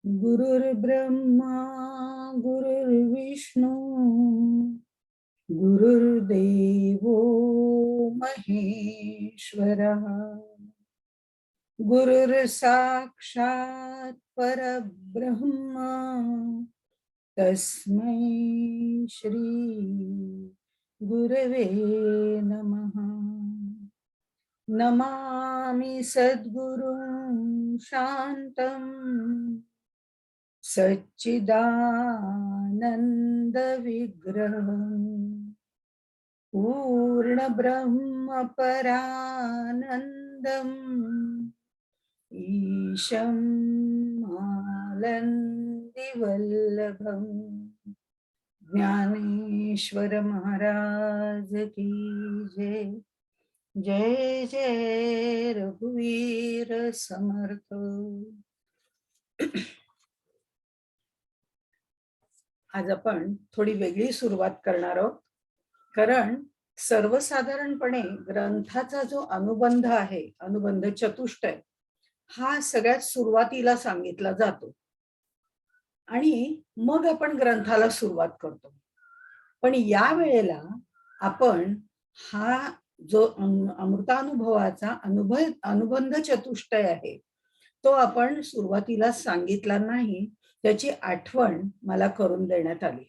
गुरुर्ब्रह्मा गुरुर्विष्णू गुरुर्देवो महेश्वरः गुरुर्साक्षात् परब्रह्मा तस्मै श्री गुरवे नमः। नमामि सद्गुरुं शान्तं सच्चिदानंद विग्रहम् पूर्ण ब्रह्म परानंदम् ईशं आनंदवल्लभम्। ज्ञानेश्वर महाराज की जय। जय जय रघुवीर समर्थ। आज आपण थोडी वेगळी सुरुवात करणार आहोत, कारण सर्वसाधारणपणे ग्रंथाचा जो अनुबंध आहे, अनुबंध चतुष्टय, हा सगळ्यात सुरुवातीला सांगितला जातो आणि मग आपण ग्रंथाला सुरुवात करतो. पण या वेळेला आपण हा जो अमृतानुभवाचा अनुबंध चतुष्टय आहे तो आपण सुरुवातीला सांगितला नाही, त्याची आठवण मला करून देण्यात आली.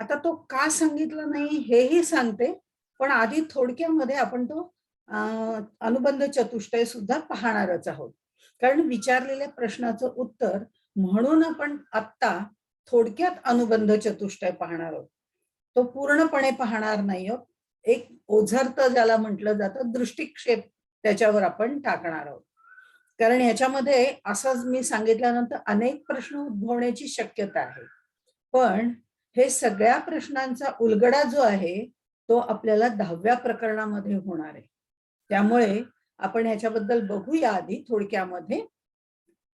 आता तो का सांगितला नाही हेही सांगते, पण आधी थोडक्यामध्ये आपण तो अनुबंध चतुष्टय सुद्धा पाहणारच आहोत, कारण विचारलेल्या प्रश्नाचं उत्तर म्हणून आपण आत्ता थोडक्यात अनुबंध चतुष्टय पाहणार आहोत. तो पूर्णपणे पाहणार नाही आहोत. एक ओझरत ज्याला म्हटलं जातं दृष्टिक्षेप त्याच्यावर आपण टाकणार आहोत, कारण याच्यामध्ये असं मी सांगितल्यानंतर अनेक प्रश्न उद्भवण्याची शक्यता आहे. पण हे सगळ्या प्रश्नांचा उलगडा जो आहे तो आपल्याला 10व्या प्रकरणामध्ये होणार आहे. त्यामुळे आपण ह्याच्याबद्दल बघूया आधी थोडक्यामध्ये.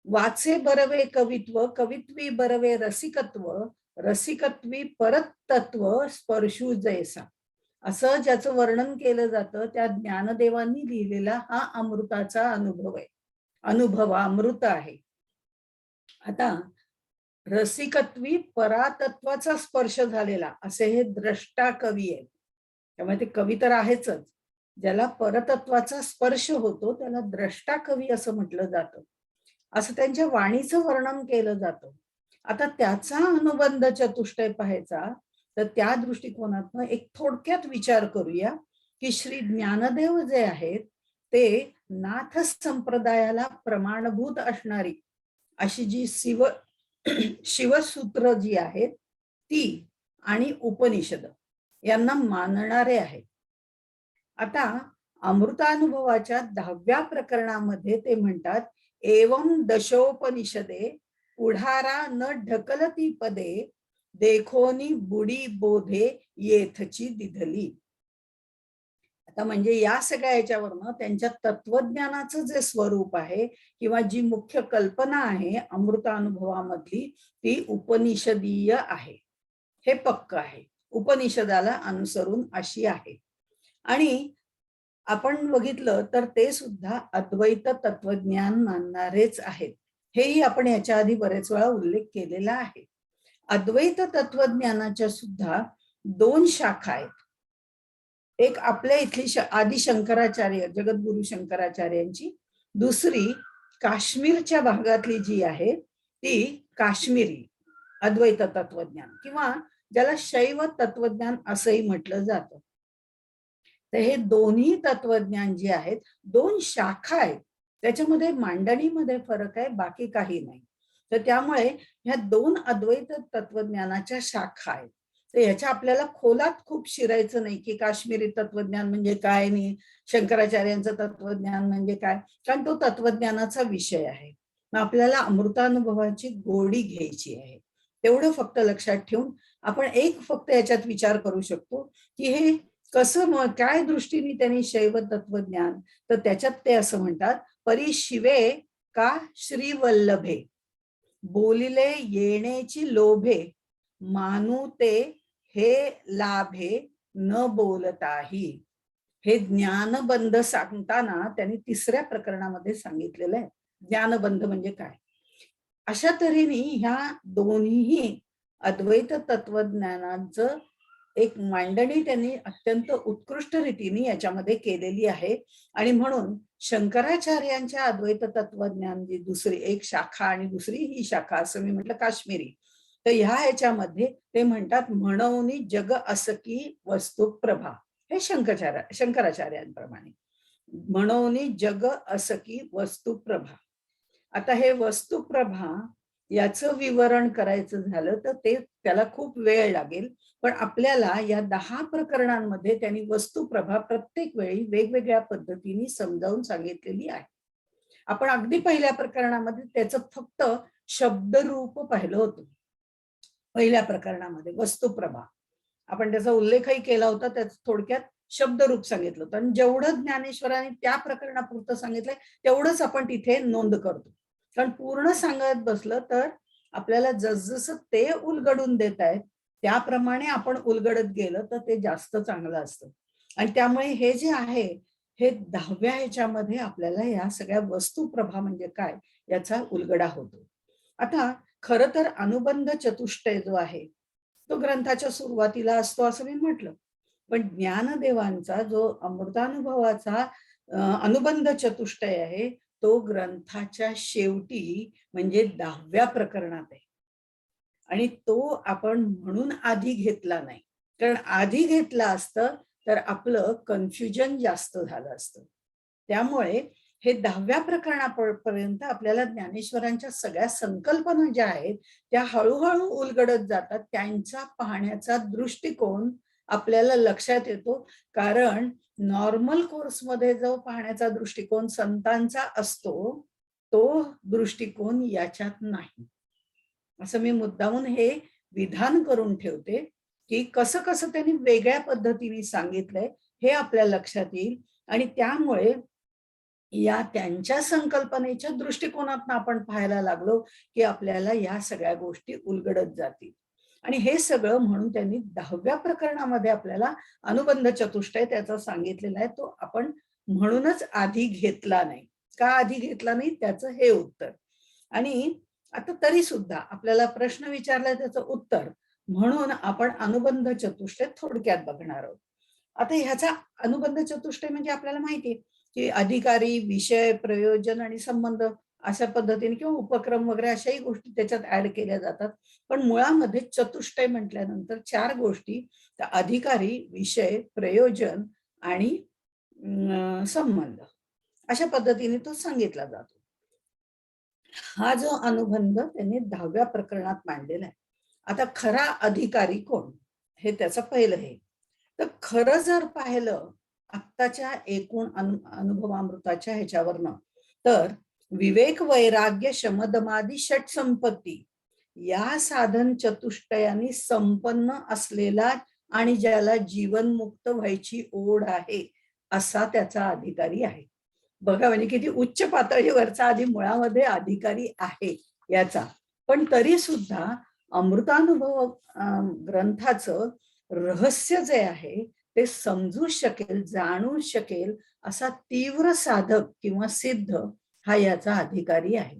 वाचे बरवे कवित्व, कवित्वी बरवे रसिकत्व, रसिकत्वी परतत्व स्पर्शू जैसा, असं ज्याचं वर्णन केलं जातं त्या ज्ञानदेवांनी लिहिलेला हा अमृताचा अनुभव आहे. अनुभव अमृत आहे. आता रसिकत्वी परातत्वाचा स्पर्श झालेला असे हे द्रष्टा कवी आहे. त्यामुळे ते कवी तर आहेच, ज्याला परतत्वाचा स्पर्श होतो त्याला द्रष्टा कवी असं म्हटलं जातं, असं त्यांच्या वाणीचं वर्णन केलं जातं. आता त्याचा अनुबंध चतुष्टय पाहायचा तर त्या दृष्टिकोनातून एक थोडक्यात विचार करूया की श्री ज्ञानदेव जे आहेत ते नाथ संप्रदायाला प्रमाणभूत असणारी अशी जी शिवसूत्र जी आहेत ती आणि उपनिषद यांना मानणारे आहेत. आता अमृतानुभवाच्या 10व्या प्रकरणामध्ये ते म्हणतात, एवं दशोपनिषदे पुढारा न ढकलती पदे, देखोनी बुडी बोधे येथची दिधली. आता म्हणजे या सगळ्या याच्यावरनं त्यांच्या तत्वज्ञानाचं जे स्वरूप आहे किंवा जी मुख्य कल्पना आहे अमृतानुभवामधली ती उपनिषदीय आहे, हे पक्क आहे. उपनिषदाला अनुसरून अशी आहे. आणि आपण बघितलं तर ते सुद्धा अद्वैत तत्वज्ञान मानणारेच आहेत. हेही आपण याच्या आधी बरेच वेळा उल्लेख केलेला आहे. अद्वैत तत्वज्ञानाच्या सुद्धा 2 शाखा आहेत. एक आपल्या इथली आदि शंकराचार्य, जगद्गुरु शंकराचार्यांची, दुसरी काश्मीरच्या भागातली जी आहे ती काश्मीरी अद्वैत तत्वज्ञान किंवा ज्याला शैव तत्वज्ञान असंही म्हटलं जातं. तर हे दोन्ही तत्वज्ञान जे आहेत 2 शाखा आहेत, त्याच्यामध्ये मांडणीमध्ये फरक आहे, बाकी काही नाही. तर त्यामुळे ह्या 2 अद्वैत तत्वज्ञानाच्या शाखा आहेत. तर ह्याच्या आपल्याला खोलात खूप शिरायचं नाही की काश्मीरी तत्वज्ञान म्हणजे काय आणि शंकराचार्यांचं तत्वज्ञान म्हणजे काय, कारण तो तत्वज्ञानाचा विषय आहे. मग आपल्याला अमृतानुभवाची गोडी घ्यायची आहे, तेवढं फक्त लक्षात ठेवून आपण एक फक्त याच्यात विचार करू शकतो की हे कसं काय दृष्टीने त्यांनी शैव तत्वज्ञान, तर त्याच्यात ते असं म्हणतात, परी शिवे का श्रीवल्लभे बोलिले येण्याची लोभे, मानू ते हे लाभे न बोलताही. हे ज्ञानबंध सांगताना त्यांनी 3ऱ्या प्रकरणामध्ये सांगितलेलं आहे. ज्ञानबंध म्हणजे काय, अशा तऱ्हेने ह्या दोन्ही अद्वैत तत्वज्ञानाचं एक मांडणी त्यांनी अत्यंत उत्कृष्ट रीतीने याच्यामध्ये केलेली आहे. आणि म्हणून शंकराचार्यांच्या अद्वैत तत्वज्ञान जी दुसरी एक शाखा आणि दुसरी ही शाखा असं मी म्हटलं काश्मीरी, तर ह्या ह्याच्यामध्ये ते म्हणतात म्हणून जग असकी वस्तू प्रभा. हे शंकराचार्यांप्रमाणे म्हणून जग असकी वस्तू प्रभा. आता हे वस्तुप्रभा याचं विवरण करायचं झालं तर ते त्याला खूप वेळ लागेल. पण आपल्याला या 10 प्रकरणांमध्ये त्यांनी वस्तुप्रभा प्रत्येक वेळी वेगवेगळ्या पद्धतीने समजावून सांगितलेली आहे. आपण अगदी पहिल्या प्रकरणामध्ये त्याचं फक्त शब्दरूप पाहिलं होतं. पहिल्या प्रकरणामध्ये वस्तुप्रभा आपण त्याचा उल्लेखही केला होता. त्याचं थोडक्यात शब्दरूप सांगितलं होतं आणि जेवढं ज्ञानेश्वरांनी त्या प्रकरणापुरतं सांगितलंय तेवढंच आपण तिथे नोंद करतो. कारण पूर्ण सांगत बसलं तर आपल्याला जसजसं ते उलगडून देत आहेत त्याप्रमाणे आपण उलगडत गेलं तर ते जास्त चांगलं असतं. आणि त्यामुळे हे जे आहे हे 10व्या ह्याच्यामध्ये आपल्याला या सगळ्या वस्तुप्रभा म्हणजे काय याचा उलगडा होतो. आता खरं तर अनुबंध चतुष्टय जो आहे तो ग्रंथाच्या सुरुवातीला असतो असं मी म्हटलं. पण ज्ञानदेवांचा जो अमृतानुभवाचा अनुबंध चतुष्टय आहे तो ग्रंथाच्या शेवटी म्हणजे 10व्या प्रकरणात आहे. आणि तो आपण म्हणून आधी घेतला नाही. कारण आधी घेतला असतं तर आपलं कन्फ्युजन जास्त झालं असतं. त्यामुळे हे 10व्या प्रकरणापर्यंत आपल्याला ज्ञानेश्वरांच्या सगळ्या संकल्पना ज्या आहेत त्या हळूहळू उलगडत जातात. त्यांचा पाहण्याचा दृष्टिकोन आपल्याला लक्षात येतो. कारण नॉर्मल कोर्समध्ये जो पाहण्याचा दृष्टिकोन संतांचा असतो तो दृष्टिकोन याच्यात नाही. असं मी मुद्दामून हे विधान करून ठेवते की कसं कसं त्यांनी वेगळ्या पद्धतीने सांगितलंय हे आपल्या लक्षात येईल. आणि त्यामुळे या त्यांच्या संकल्पनेच्या दृष्टिकोनातून आपण पाहायला लागलो की आपल्याला या सगळ्या गोष्टी उलगडत जातील. आणि हे सगळं म्हणून त्यांनी 10व्या प्रकरणामध्ये आपल्याला अनुबंध चतुष्टय त्याचा सांगितलेला आहे. तो आपण म्हणूनच आधी घेतला नाही. का आधी घेतला नाही त्याचं हे उत्तर. आणि आता तरी सुद्धा आपल्याला प्रश्न विचारलाय त्याचं उत्तर म्हणून आपण अनुबंध चतुष्टय थोडक्यात बघणार आहोत. आता ह्याचा अनुबंध चतुष्टय म्हणजे आपल्याला माहितीये की अधिकारी, विषय, प्रयोजन आणि संबंध अशा पद्धतीने किंवा उपक्रम वगैरे अशाही गोष्टी त्याच्यात ऍड केल्या जातात. पण मुळामध्ये चतुष्टय म्हटल्यानंतर 4 गोष्टी अधिकारी, विषय, प्रयोजन आणि संबंध अशा पद्धतीने तो सांगितला जातो. हा जो अनुबंध त्यांनी 10व्या प्रकरणात मांडलेला आहे. आता खरा अधिकारी कोण हे त्याचं पहिलं हे. तर खरं जर पाहिलं आत्ताच्या एकूण अनुभवामृताच्या ह्याच्यावरनं तर विवेक, वैराग्य, शमदमादी, षट संपत्ती या साधन चतुष्टयाने संपन्न असलेला आणि ज्याला जीवनमुक्त व्हायची ओढ आहे असा त्याचा अधिकारी आहे. बघा म्हणजे किती उच्च पातळीवरचा आधी मुळामध्ये अधिकारी आहे याचा. पण तरी सुद्धा अमृतानुभव ग्रंथाचं रहस्य जे आहे ते समजू शकेल, जाणू शकेल असा तीव्र साधक किंवा सिद्ध हा याचा अधिकारी आहे.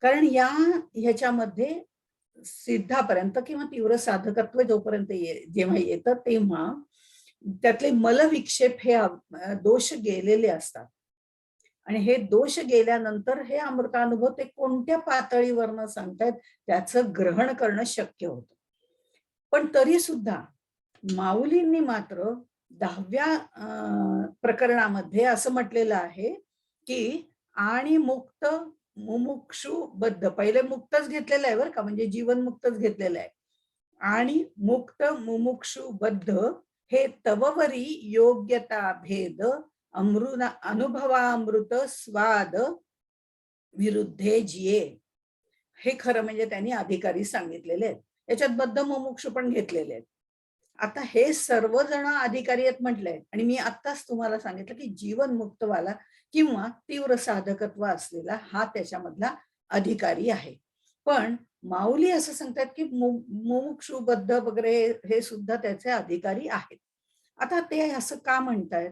कारण ह्याच्यामध्ये सिद्धापर्यंत किंवा तीव्र साधकत्व जोपर्यंत जेव्हा येतं तेव्हा त्यातले मलविक्षेप हे दोष गेलेले असतात. आणि हे दोष गेल्यानंतर हे अमृतानुभव ते कोणत्या पातळीवरनं सांगतायत त्याचं ग्रहण करणं शक्य होतं. पण तरी सुद्धा माऊलींनी मात्र 10व्या प्रकरणामध्ये असं म्हटलेलं आहे की आणि मुक्त मुमुक्षु बद्ध, पहिले मुक्तच घेतलेलं आहे बरं का, म्हणजे जीवन मुक्तच घेतलेलं आहे. आणि मुक्त मुमुक्षु बद्ध हे तववरी योग्यता भेद अनुभवामृत स्वाद विरुद्धे जिये. हे खरं म्हणजे त्यांनी अधिकारी सांगितलेले आहेत. याच्यात बद्ध मुमुक्षु पण घेतलेले आहेत. आता हे सर्वजण अधिकारी आहेत म्हटलंय आणि मी आत्ताच तुम्हाला सांगितलं की जीवन मुक्तवाला किंवा तीव्र साधकत्व असलेला हा त्याच्यामधला अधिकारी आहे. पण माऊली असं सांगतात की मुमुक्षुबद्ध वगैरे हे सुद्धा त्याचे अधिकारी आहेत. आता ते असं का म्हणतायत?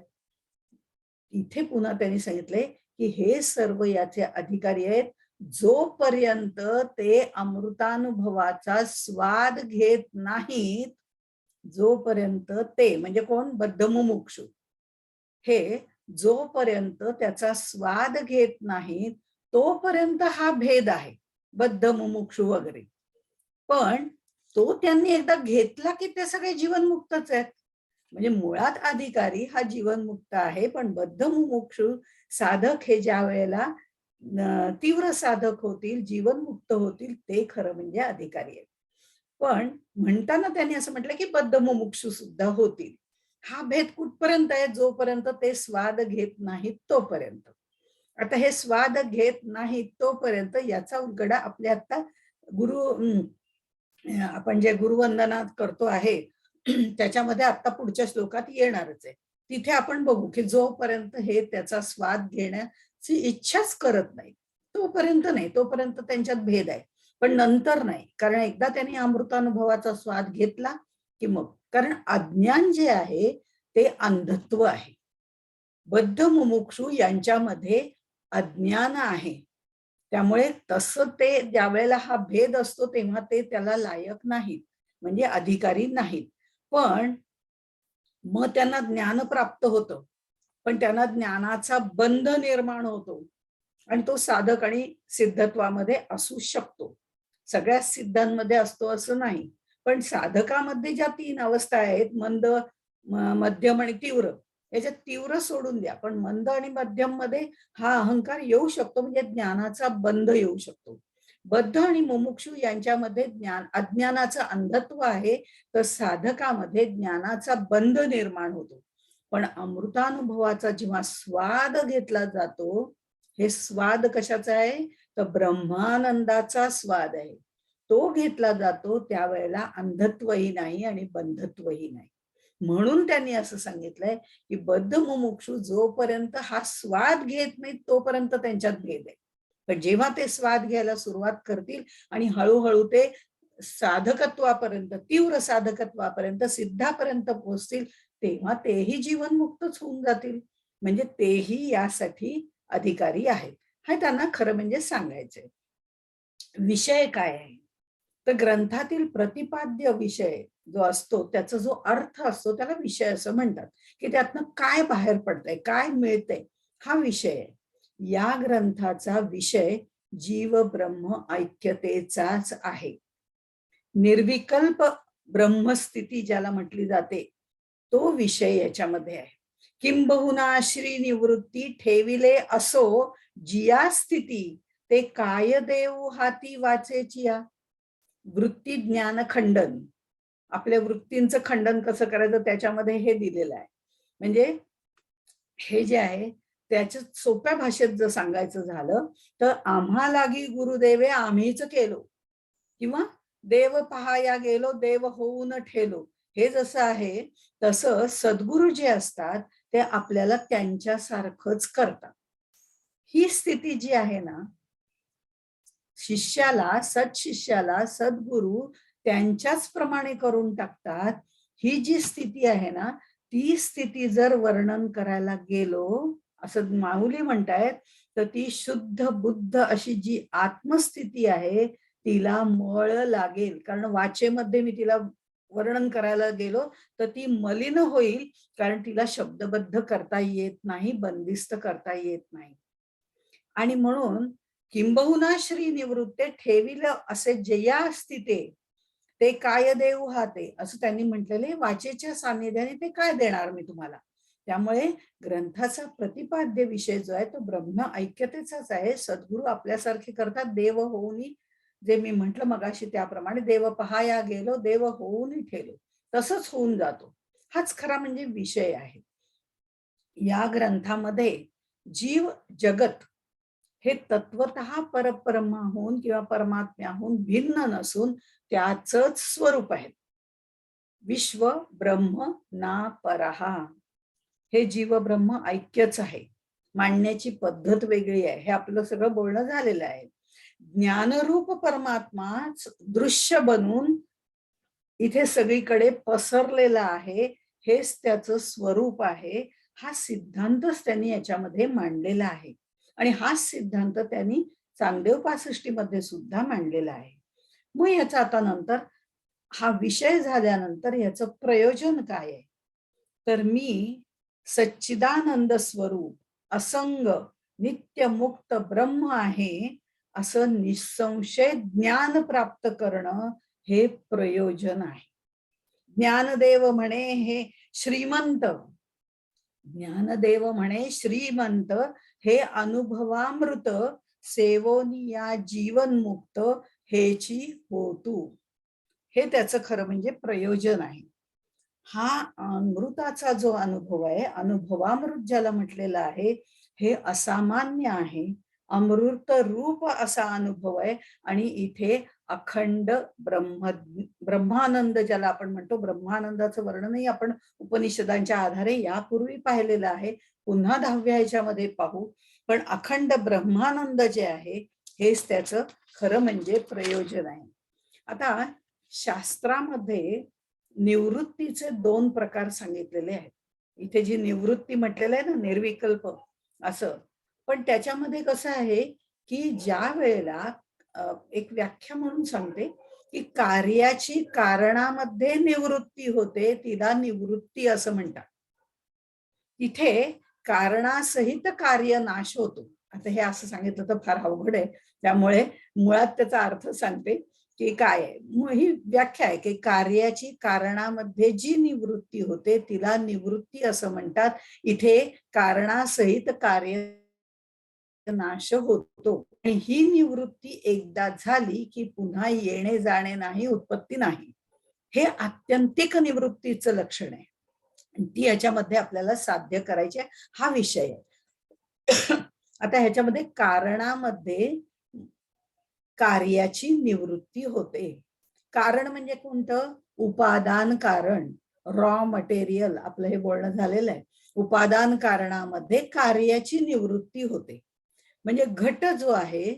इथे पुन्हा त्यांनी सांगितलंय की हे सर्व याचे अधिकारी आहेत जोपर्यंत ते अमृतानुभवाचा स्वाद घेत नाहीत, जोपर्यंत ते म्हणजे कोण, बद्धमुमुक्षू, हे जोपर्यंत त्याचा स्वाद घेत नाहीत तोपर्यंत हा भेद आहे, बद्ध मुमुक्षू वगैरे. पण तो त्यांनी एकदा घेतला की ते सगळे जीवनमुक्तच आहेत. म्हणजे मुळात अधिकारी हा जीवनमुक्त आहे, पण बद्ध मुमुक्षू साधक हे ज्या वेळेला तीव्र साधक होतील, जीवनमुक्त होतील, ते खरं म्हणजे अधिकारी आहेत. पण म्हणताना त्यांनी असं म्हटलं की बद्ध मुमुक्षू सुद्धा होतील. हा भेद कुठपर्यंत आहे, जोपर्यंत ते स्वाद घेत नाहीत तोपर्यंत. आता हे स्वाद घेत नाहीत तोपर्यंत याचा उलगडा आपल्या आता गुरु आपण जे गुरुवंदना करतो आहे त्याच्यामध्ये आता पुढच्या श्लोकात येणारच आहे. तिथे आपण बघू की जोपर्यंत हे त्याचा स्वाद घेण्याची इच्छाच करत नाही तोपर्यंत नाही, तोपर्यंत त्यांच्यात भेद आहे. पण नंतर नाही, कारण एकदा त्यांनी अमृतानुभवाचा स्वाद घेतला की मग, कारण अज्ञान जे आहे ते अंधत्व आहे. बद्ध मुमुक्षू यांच्यामध्ये अज्ञान आहे, त्यामुळे तसं ते ज्यावेळेला हा भेद असतो तेव्हा ते त्याला लायक नाहीत, म्हणजे अधिकारी नाहीत. पण मग त्यांना ज्ञान प्राप्त होतं, पण त्यांना ज्ञानाचा बंध निर्माण होतो आणि तो साधक आणि सिद्धत्वामध्ये असू शकतो. सगळ्या सिद्धांमध्ये असतो असं नाही, पण साधकामध्ये ज्या 3 अवस्था आहेत, मंद, मध्यम आणि तीव्र, याच्यात तीव्र सोडून द्या, पण मंद आणि मध्यम मध्ये हा अहंकार येऊ शकतो, म्हणजे ज्ञानाचा बंध येऊ शकतो. बद्ध आणि मुमुक्षू यांच्यामध्ये अज्ञानाचं अंधत्व आहे, तर साधकामध्ये ज्ञानाचा बंध निर्माण होतो. पण अमृतानुभवाचा जेव्हा स्वाद घेतला जातो, हे स्वाद कशाचा आहे, तर ब्रह्मानंदाचा स्वाद आहे. तो घेतला जातो त्यावेळेला अंधत्वही नाही आणि बंधत्वही नाही. म्हणून त्यांनी असं सांगितलंय की बद्ध मुमुक्षू जोपर्यंत हा स्वाद घेत नाही तोपर्यंत त्यांच्यात भेद आहे. पण जेव्हा ते स्वाद घ्यायला सुरुवात करतील आणि हळूहळू ते साधकत्वापर्यंत, तीव्र साधकत्वापर्यंत, सिद्धापर्यंत पोहोचतील, तेव्हा तेही जीवनमुक्तच होऊन जातील. म्हणजे तेही यासाठी अधिकारी आहेत, हे त्यांना खरं म्हणजे सांगायचंय. विषय काय आहे, तर ग्रंथातील प्रतिपाद्य विषय जो असतो, त्याचा जो अर्थ असतो त्याला विषय असं म्हणतात, की त्यातनं काय बाहेर पडतंय, काय मिळतंय, हा विषय आहे. या ग्रंथाचा विषय जीव ब्रह्म ऐक्यतेचाच आहे. निर्विकल्प ब्रह्मस्थिती ज्याला म्हटली जाते, तो विषय याच्यामध्ये आहे. किंबहुना श्री निवृत्ती ठेविले असो जिया स्थिती, ते काय देऊ हाती वाचेचिया. वृत्ती ज्ञान खंडन, आपल्या वृत्तींचं खंडन कसं करायचं त्याच्यामध्ये हे दिलेलं आहे. म्हणजे हे जे आहे त्याच्या सोप्या भाषेत जर सांगायचं झालं तर आम्हा लागी गुरुदेवे आम्हीच केलो, किंवा देव पहाया गेलो देव होऊन ठेलो, हे जसं आहे तसं सद्गुरु जे असतात ते आपल्याला त्यांच्यासारखंच करतात. ही स्थिती जी आहे ना, शिष्याला, सत्शिष्याला सद्गुरु त्यांच्याच प्रमाणे करून टाकतात. ही जी स्थिती आहे ना, ती स्थिती जर वर्णन करायला गेलो, असं माऊली म्हणतायत, तर ती शुद्ध बुद्ध अशी जी आत्मस्थिती आहे तिला मळ लागेल. कारण वाचेमध्ये मी तिला वर्णन करायला गेलो तर ती मलिन होईल, कारण तिला शब्दबद्ध करता येत नाही, बंदिस्त करता येत नाही. आणि म्हणून किंबहुना श्री निवृत्ते ठेविलं असे जया स्थिते, ते काय देऊ हाते, असं त्यांनी म्हटलेले. वाचेच्या सान्निध्याने ते काय देणार मी तुम्हाला. त्यामुळे ग्रंथाचा प्रतिपाद्य विषय जो आहे तो ब्रह्म ऐक्यतेचाच आहे. सद्गुरु आपल्यासारखे करतात, देव होऊनी, जे मी म्हंटल मगाशी त्याप्रमाणे, देव पहाया गेलो देव होऊनी ठेलो, तसंच होऊन जातो. हाच खरा म्हणजे विषय आहे. या ग्रंथामध्ये जीव जगत हे तत्वतः परब्रह्माहून किंवा परमात्म्याहून भिन्न नसून त्याचंच स्वरूप आहे. विश्व ब्रह्म ना परहा, हे जीव ब्रह्म ऐक्यच आहे. मांडण्याची पद्धत वेगळी आहे, हे आपलं सगळं बोलणं झालेलं आहे. ज्ञानरूप परमात्माच दृश्य बनून इथे सगळीकडे पसरलेला आहे, हेच त्याचं स्वरूप आहे. हा सिद्धांतच त्यांनी याच्यामध्ये मांडलेला आहे आणि हा सिद्धांत त्यांनी चांगदेव 65 मध्ये सुद्धा मांडलेला आहे. मग याचा आता नंतर हा विषय झाल्यानंतर याचं प्रयोजन काय आहे? तर मी सच्चिदानंद स्वरूप असंग नित्य मुक्त ब्रह्म आहे असं निसंशय ज्ञान प्राप्त करणं हे प्रयोजन आहे. ज्ञानदेव म्हणे हे श्रीमंत, ज्ञानदेव म्हणे श्रीमंत हे अनुभवामृत सेवोनिया जीवनमुक्त हेची होतू. हे त्याचं खरं म्हणजे प्रयोजन आहे. हा अमृताचा जो अनुभव आहे, अनुभवामृत ज्याला म्हटलेलं आहे, हे असामान्य आहे. अमृत रूप असा अनुभव आहे आणि इथे अखंड ब्रह्मानंद ज्याला आपण म्हणतो, ब्रह्मानंदाचं वर्णनही आपण उपनिषदांच्या आधारे यापूर्वी पाहिलेलं आहे. पुन्हा 10व्या ह्याच्यामध्ये पाहू. पण अखंड ब्रह्मानंद जे आहे हेच त्याचं खरं म्हणजे प्रयोजन आहे. आता शास्त्रामध्ये निवृत्तीचे 2 प्रकार सांगितलेले आहेत. इथे जी निवृत्ती म्हटलेलं आहे ना, निर्विकल्प असं. पण त्याच्यामध्ये कसं आहे की ज्या वेळेला एक व्याख्या म्हणून सांगते की कार्याची कारणामध्ये निवृत्ती होते, तिला निवृत्ती असं म्हणतात. तिथे कारणासहित कार्य नाश होतो. आता हे असं सांगितलं तर फार अवघड आहे, त्यामुळे मुळात त्याचा अर्थ सांगते की काय आहे. मग ही व्याख्या आहे की कार्याची कारणामध्ये जी निवृत्ती होते तिला निवृत्ती असं म्हणतात. इथे कारणासहित कार्य नाश होतो आणि ही निवृत्ती एकदा झाली की पुन्हा येणे जाणे नाही, उत्पत्ती नाही. हे आत्यंतिक निवृत्तीचं लक्षण आहे. ती याच्यामध्ये आपल्याला साध्य करायची आहे, हा विषय आहे. आता ह्याच्यामध्ये कारणामध्ये कार्याची निवृत्ती होते. कारण म्हणजे कोणतं? उपादान कारण, रॉ मटेरियल आपलं हे बोलणं झालेलं आहे. उपादान कारणामध्ये कार्याची निवृत्ती होते. म्हणजे घट जो आहे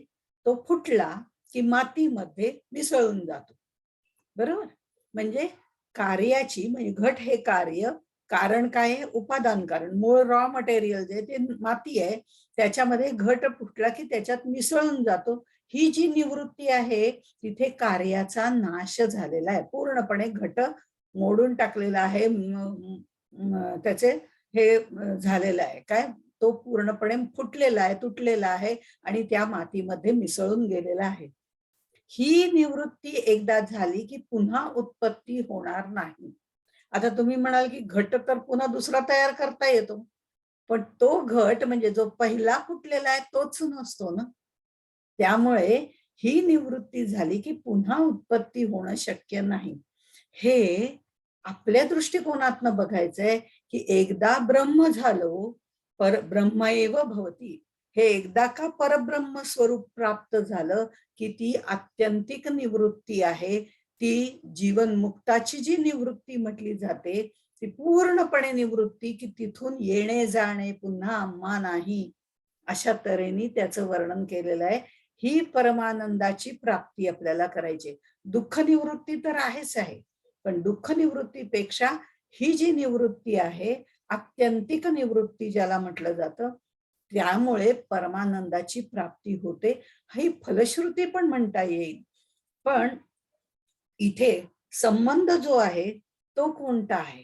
तो फुटला की मातीमध्ये मिसळून जातो, बरोबर? म्हणजे कार्याची, म्हणजे घट हे कार्य, कारण काय आहे? उपादान कारण, मूळ रॉ मटेरियल जे ते माती आहे, त्याच्यामध्ये घट फुटला की त्याच्यात मिसळून जातो. ही जी निवृत्ती आहे तिथे कार्याचा नाश झालेला आहे, पूर्णपणे घट मोडून टाकलेला आहे, त्याचे हे झालेलं आहे, काय तो पूर्णपणे फुटलेला आहे, तुटलेला आहे आणि त्या मातीमध्ये मिसळून गेलेला आहे. ही निवृत्ती एकदा झाली की पुन्हा उत्पत्ती होणार नाही. आता तुम्ही म्हणाल की घट तर पुन्हा दुसरा तयार करता येतो, पण तो घट म्हणजे जो पहिला फुटलेला आहे तोच नसतो ना. त्यामुळे ही निवृत्ती झाली की पुन्हा उत्पत्ती होणं शक्य नाही. हे आपल्या दृष्टिकोनातनं बघायचंय की एकदा ब्रह्म झालो, पर ब्रह्मैव भवती. हे एकदा का परब्रह्म स्वरूप प्राप्त झालं की ती आत्यंतिक निवृत्ती आहे. ती जीवनमुक्ताची जी निवृत्ती म्हटली जाते ती पूर्णपणे निवृत्ती की तिथून येणे जाणे पुन्हा आम्हा नाही, अशा तऱ्हेने त्याचं वर्णन केलेलं आहे. ही परमानंदाची प्राप्ती आपल्याला करायची. दुःख निवृत्ती तर आहेच आहे, पण दुःख निवृत्तीपेक्षा ही जी निवृत्ती आहे, आत्यंतिक निवृत्ती ज्याला म्हटलं जातं, त्यामुळे परमानंदाची प्राप्ती होते. ही फलश्रुती पण म्हणता येईल. पण इथे संबंध जो आहे तो कोणता आहे?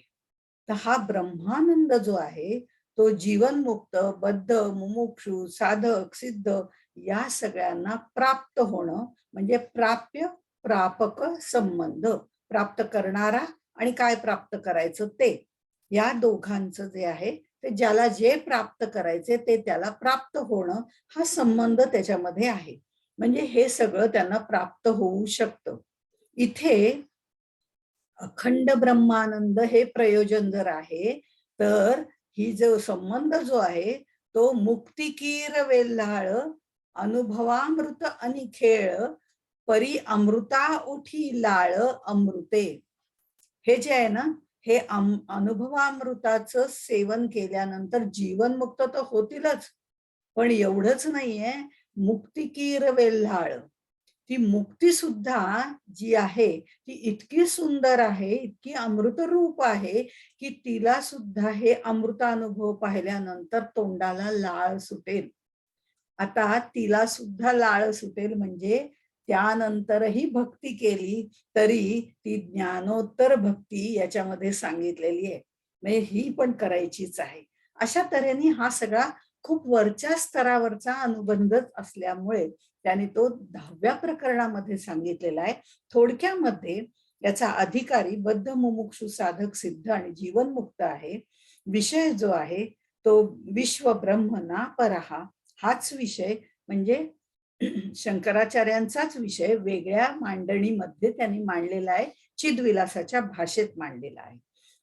तर हा ब्रह्मानंद जो आहे तो जीवनमुक्त, बद्ध, मुमुक्षु, साधक, सिद्ध या सगळ्यांना प्राप्त होणं म्हणजे प्राप्य प्रापक संबंध. प्राप्त करणारा आणि काय प्राप्त करायचं ते, या दोघांचं जे आहे ते ज्याला जे प्राप्त करायचे ते त्याला प्राप्त होणं हा संबंध त्याच्यामध्ये आहे. म्हणजे हे सगळं त्यांना प्राप्त होऊ शकतं. इथे अखंड ब्रह्मानंद हे प्रयोजन जर आहे, तर ही जो संबंध जो आहे तो मुक्तिकीर वेल्हाळ अनुभवामृत अनिखेळ परी अमृता उठी लाळ अमृते. हे जे आहे ना, हे अनुभवामृताचं सेवन केल्यानंतर जीवनमुक्त तर होतीलच, पण एवढंच नाहीये, मुक्तिकीर वेल्हाळ, ती मुक्ती सुद्धा जी आहे ती इतकी सुंदर आहे, इतकी अमृत रूप आहे की तिला सुद्धा हे अमृतानुभव पाहिल्यानंतर तोंडाला लाळ सुटेल. आता तिला सुद्धा लाळ सुटेल, म्हणजे त्यानंतरही भक्ती केली तरी ती ज्ञानोत्तर भक्ती याच्यामध्ये सांगितलेली आहे, म्हणजे ही पण करायचीच आहे. अशा तऱ्हेने हा सगळा खूप वरच्या स्तरावरचा अनुबंधच असल्यामुळे त्याने तो 10व्या प्रकरणामध्ये सांगितलेला आहे. थोडक्यामध्ये याचा अधिकारी बद्ध मुमुक्षु साधक सिद्ध आणि जीवनमुक्त आहे. विषय जो आहे तो विश्व ब्रह्म ना परहा, हाच विषय म्हणजे शंकराचार्यांचाच विषय वेगळ्या मांडणीमध्ये त्यांनी मांडलेला आहे, चिद्विलासाच्या भाषेत मांडलेला आहे.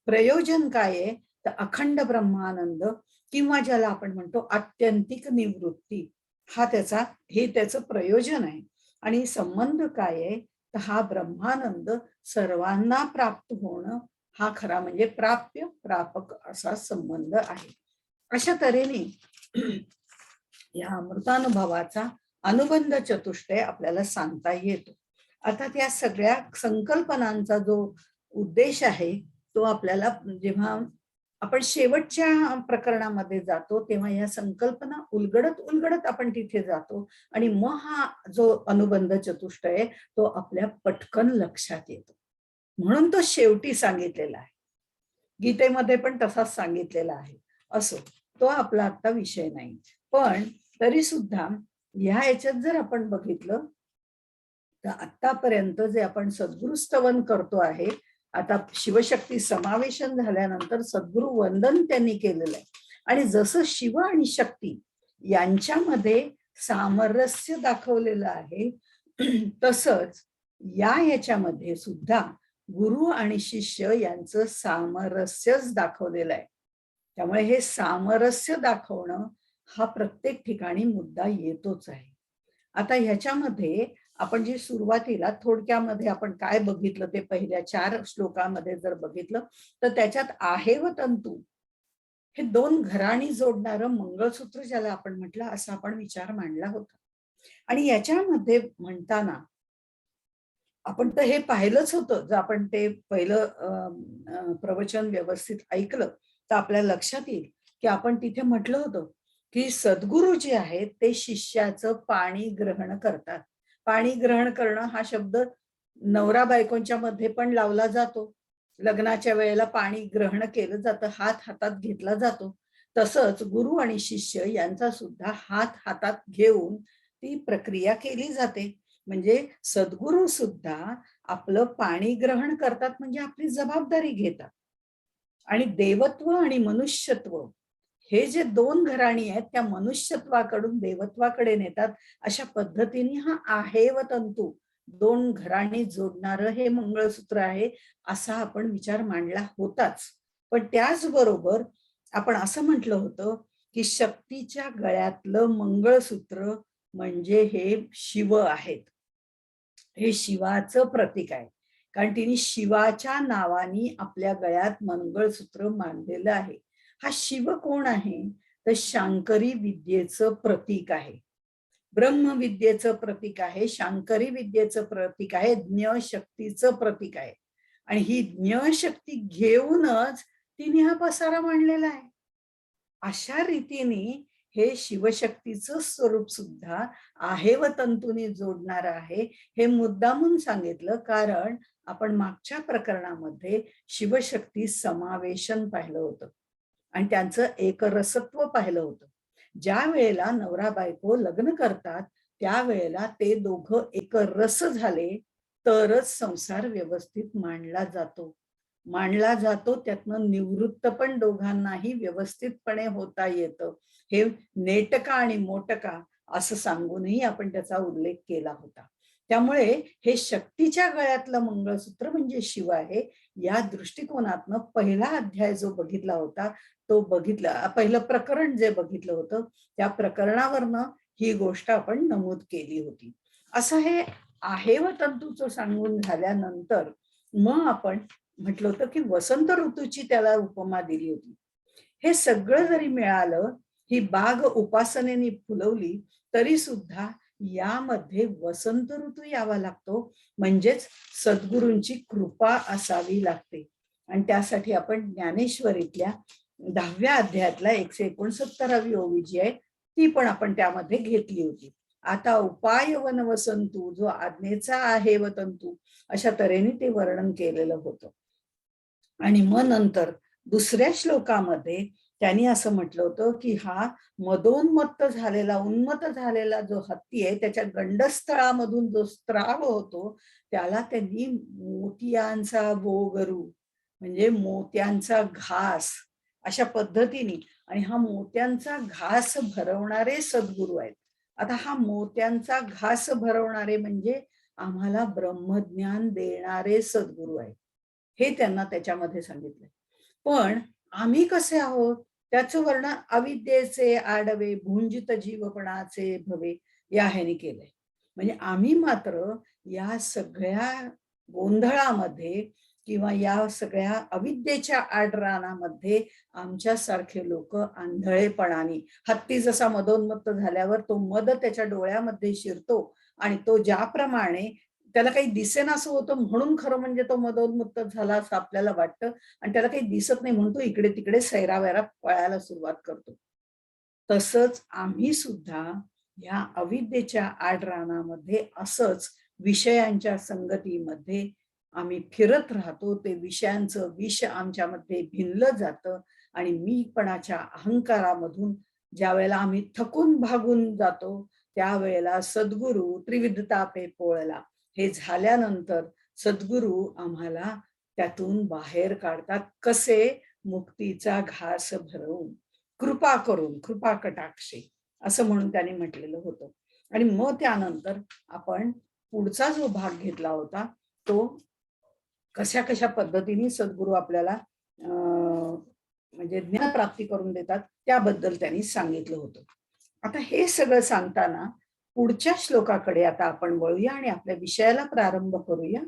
प्रयोजन काय आहे तर अखंड ब्रह्मानंद, किंवा ज्याला आपण म्हणतो आत्यंतिक निवृत्ती, हे त्याचं प्रयोजन आहे. आणि संबंध काय आहे तर हा ब्रह्मानंद सर्वांना प्राप्त होणं, हा खरा म्हणजे प्राप्य प्रापक असा संबंध आहे. अशा तऱ्हेने या अमृतानुभवाचा अनुबंध चतुष्टय आपल्याला सांगता येतो. आता त्या सगळ्या संकल्पनांचा जो उद्देश आहे तो आपल्याला जेव्हा आपण शेवटच्या प्रकरणामध्ये जातो तेव्हा या संकल्पना उलगडत उलगडत आपण तिथे जातो आणि मग हा जो अनुबंध चतुष्टय तो आपल्या पटकन लक्षात येतो. म्हणून तो शेवटी सांगितलेला आहे. गीतेमध्ये पण तसाच सांगितलेला आहे. असो, तो आपला आता विषय नाही. पण तरी सुद्धा ह्या याच्यात जर आपण बघितलं तर आतापर्यंत जे आपण सद्गुरु स्तवन करतो आहे, आता शिवशक्ती समावेशन झाल्यानंतर सद्गुरु वंदन त्यांनी केलेलं आहे. आणि जसं शिव आणि शक्ती यांच्यामध्ये सामरस्य दाखवलेलं आहे, तसंच या ह्याच्यामध्ये सुद्धा गुरु आणि शिष्य यांचं सामरस्यच दाखवलेलं आहे. त्यामुळे हे सामरस्य दाखवणं हा प्रत्येक ठिकाणी मुद्दा येतोच आहे. आता ह्याच्यामध्ये आपण जे सुरुवातीला थोडक्यामध्ये आपण काय बघितलं ते पहिल्या 4 श्लोकामध्ये जर बघितलं तर त्याच्यात आहे व तंतू हे 2 घराणी जोडणारं मंगळसूत्र ज्याला आपण म्हटलं असा आपण विचार मांडला होता. आणि याच्यामध्ये म्हणताना आपण तर हे पाहिलंच होतं, जर आपण ते पहिलं प्रवचन व्यवस्थित ऐकलं तर आपल्या लक्षात येईल की आपण तिथे म्हटलं होतं की सद्गुरु जे आहेत ते शिष्याचं पाणी ग्रहण करतात. पाणी ग्रहण करणं हा शब्द नवरा बायकोंच्या मध्ये पण लावला जातो. लग्नाच्या वेळेला पाणी ग्रहण केलं जातं, हात हातात घेतला जातो. तसंच गुरु आणि शिष्य यांचा सुद्धा हात हातात घेऊन ती प्रक्रिया केली जाते. म्हणजे सद्गुरु सुद्धा आपलं पाणी ग्रहण करतात, म्हणजे आपली जबाबदारी घेतात. आणि देवत्व आणि मनुष्यत्व हे जे 2 घराणी आहेत त्या मनुष्यत्वाकडून देवत्वाकडे नेतात. अशा पद्धतीने हा आहे व तंतू 2 घराणी जोडणारं हे मंगळसूत्र आहे, असा आपण विचार मांडला होताच. पण त्याचबरोबर आपण असं म्हटलं होतं की शक्तीच्या गळ्यातलं मंगळसूत्र म्हणजे हे शिव आहेत. हे शिवाचं प्रतीक आहे, कारण तिने शिवाच्या नावाने आपल्या गळ्यात मंगळसूत्र मानलेलं आहे. हा शिव कोण आहे तर शांकरी विद्येचं प्रतीक आहे, ब्रह्मविद्येचं प्रतीक आहे, शांकरी विद्येचं प्रतीक आहे, ज्ञशक्तीचं प्रतीक आहे. आणि ही ज्ञशक्ती घेऊनच तिने हा पसारा मांडलेला आहे. अशा रीतीने हे शिवशक्तीचं स्वरूप सुद्धा आहे व तंतूने जोडणार आहे, हे मुद्दामून सांगितलं. कारण आपण मागच्या प्रकरणामध्ये शिवशक्ती समावेशन पाहिलं होतं आणि त्यांचं एकरसत्व पाहिलं होतं. ज्या वेळेला नवरा बायको लग्न करतात त्यावेळेला ते दोघं एकरस झाले तरच संसार व्यवस्थित मांडला जातो. त्यातनं निवृत्त पण दोघांनाही व्यवस्थितपणे होता येतं. हे नेटका आणि मोटका असं सांगूनही आपण त्याचा उल्लेख केला होता. त्यामुळे हे शक्तीच्या गळ्यातलं मंगळसूत्र म्हणजे शिव आहे. या दृष्टिकोनातनं पहिला अध्याय जो बघितला होता तो पहिलं प्रकरण जे बघितलं होतं त्या प्रकरणावरनं ही गोष्ट आपण नमूद केली होती. असं हे आहे व तंतूचं सांगून झाल्यानंतर मग आपण म्हटलं होतं की वसंत ऋतूची त्याला उपमा दिली होती. हे सगळं जरी मिळालं, ही बाग उपासनेने फुलवली तरी सुद्धा यामध्ये वसंत ऋतू यावा लागतो, म्हणजेच सद्गुरूंची कृपा असावी लागते. आणि त्यासाठी आपण ज्ञानेश्वरीतल्या 10व्या अध्यायातला 169वी ओवी जी आहे ती पण आपण त्यामध्ये घेतली होती. आता उपाय वनवसंतू, जो आज्ञेचा आहे व तंतू, अशा तऱ्हेने ते वर्णन केलेलं होतं. आणि मग नंतर दुसऱ्या श्लोकामध्ये त्यांनी असं म्हटलं होतं की हा मदोन्मत्त झालेला, उन्मत्त झालेला जो हत्ती आहे, त्याच्या गंडस्थळामधून जो स्त्राव होतो त्याला त्यांनी मोतियांचा बोगरू, म्हणजे मोत्यांचा घास, अशा पद्धतीने, आणि हा मोत्यांचा घास भरवणारे सद्गुरू आहेत. आता हा मोत्यांचा घास भरवणारे म्हणजे आम्हाला ब्रह्मज्ञान देणारे सद्गुरू आहेत, हे त्यांना त्याच्यामध्ये सांगितलंय. पण आम्ही कसे आहोत त्याचं वर्णन अविद्येचे आडवे भुंजित जीवपणाचे भवे या ह्याने केलंय. म्हणजे आम्ही मात्र या सगळ्या गोंधळामध्ये किंवा या सगळ्या अविद्येच्या आडरानामध्ये आमच्यासारखे लोक आंधळेपणाने, हत्ती जसा मदोन्मत्त झाल्यावर तो मद त्याच्या डोळ्यामध्ये शिरतो आणि तो ज्याप्रमाणे त्याला काही दिसेनासं होतं म्हणून खरं म्हणजे तो मदोन्मुक्त झाला असं आपल्याला वाटतं, आणि त्याला काही दिसत नाही म्हणून तो इकडे तिकडे सैरावैरा पळायला सुरुवात करतो. तसंच आम्ही सुद्धा या अविद्येच्या आडरानामध्ये असंच विषयांच्या संगतीमध्ये आम्ही फिरत राहतो. ते विषयांचं विष आमच्यामध्ये भिनलं जातं आणि मीपणाच्या अहंकारामधून ज्या वेळेला आम्ही थकून भागून जातो त्यावेळेला सद्गुरू त्रिविध तापे पोळला हे झाल्यानंतर सद्गुरू आम्हाला त्यातून बाहेर काढतात. कसे? मुक्तीचा घास भरवून, कृपा करून, कृपा कटाक्षे, असं म्हणून त्यांनी म्हटलेलं होतं. आणि मग त्यानंतर आपण पुढचा जो भाग घेतला होता तो कशा कशा पद्धतीने सद्गुरू आपल्याला म्हणजे ज्ञानप्राप्ती करून देतात त्याबद्दल त्यांनी सांगितलं होतं. आता हे सगळं सांगताना पुढच्या श्लोकाकडे आता आपण वळूया आणि आपल्या विषयाला प्रारंभ करूया.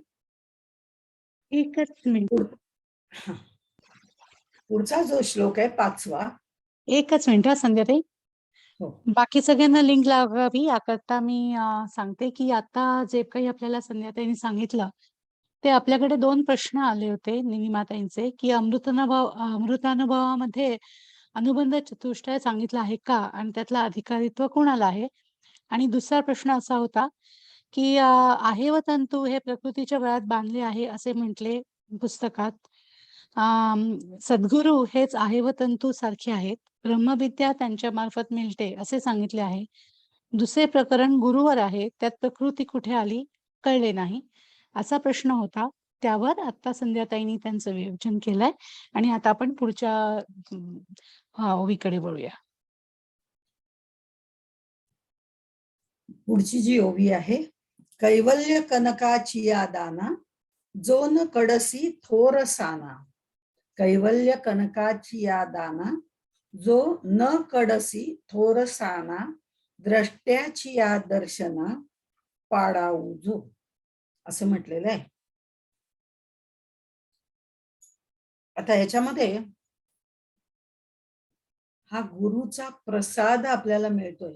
एकच मिनिट. पुढचा जो श्लोक आहे 5वा. एकच मिनिट हा संध्याताई. हो. बाकी सगळ्यांना लिंक लावावी याकरता मी सांगते की आता जे काही आपल्याला संध्याताईंनी सांगितलं ते आपल्याकडे 2 प्रश्न आले होते निनिमाताईंचे, की अमृतानुभवामध्ये अनुबंध चतुष्टय सांगितलं आहे का आणि त्यातला अधिकारित्व कोणाला आहे? आणि दुसरा प्रश्न असा होता की आहे व तंतू हे प्रकृतीच्या गळ्यात बांधले आहे असे म्हटले पुस्तकात. सद्गुरू हेच आहे व तंतू सारखे आहेत. ब्रह्मविद्या त्यांच्या मार्फत मिळते असे सांगितले आहे. दुसरे प्रकरण गुरुवर आहे, त्यात प्रकृती कुठे आली कळले नाही, असा प्रश्न होता. त्यावर आता संध्याताईंनी त्यांचं विवेचन केलंय आणि आता आपण पुढच्या ओवीकडे वळूया. पुढची जी ओवी आहे, कैवल्य कनकाची या दाना, जो न कडसी थोर साना. कैवल्य कनकाची या दाना, जो न कडसी थोर साना, द्रष्ट्याची या दर्शना पाडाऊ जो, असं म्हटलेलं आहे. आता ह्याच्यामध्ये हा गुरुचा प्रसाद आपल्याला मिळतोय.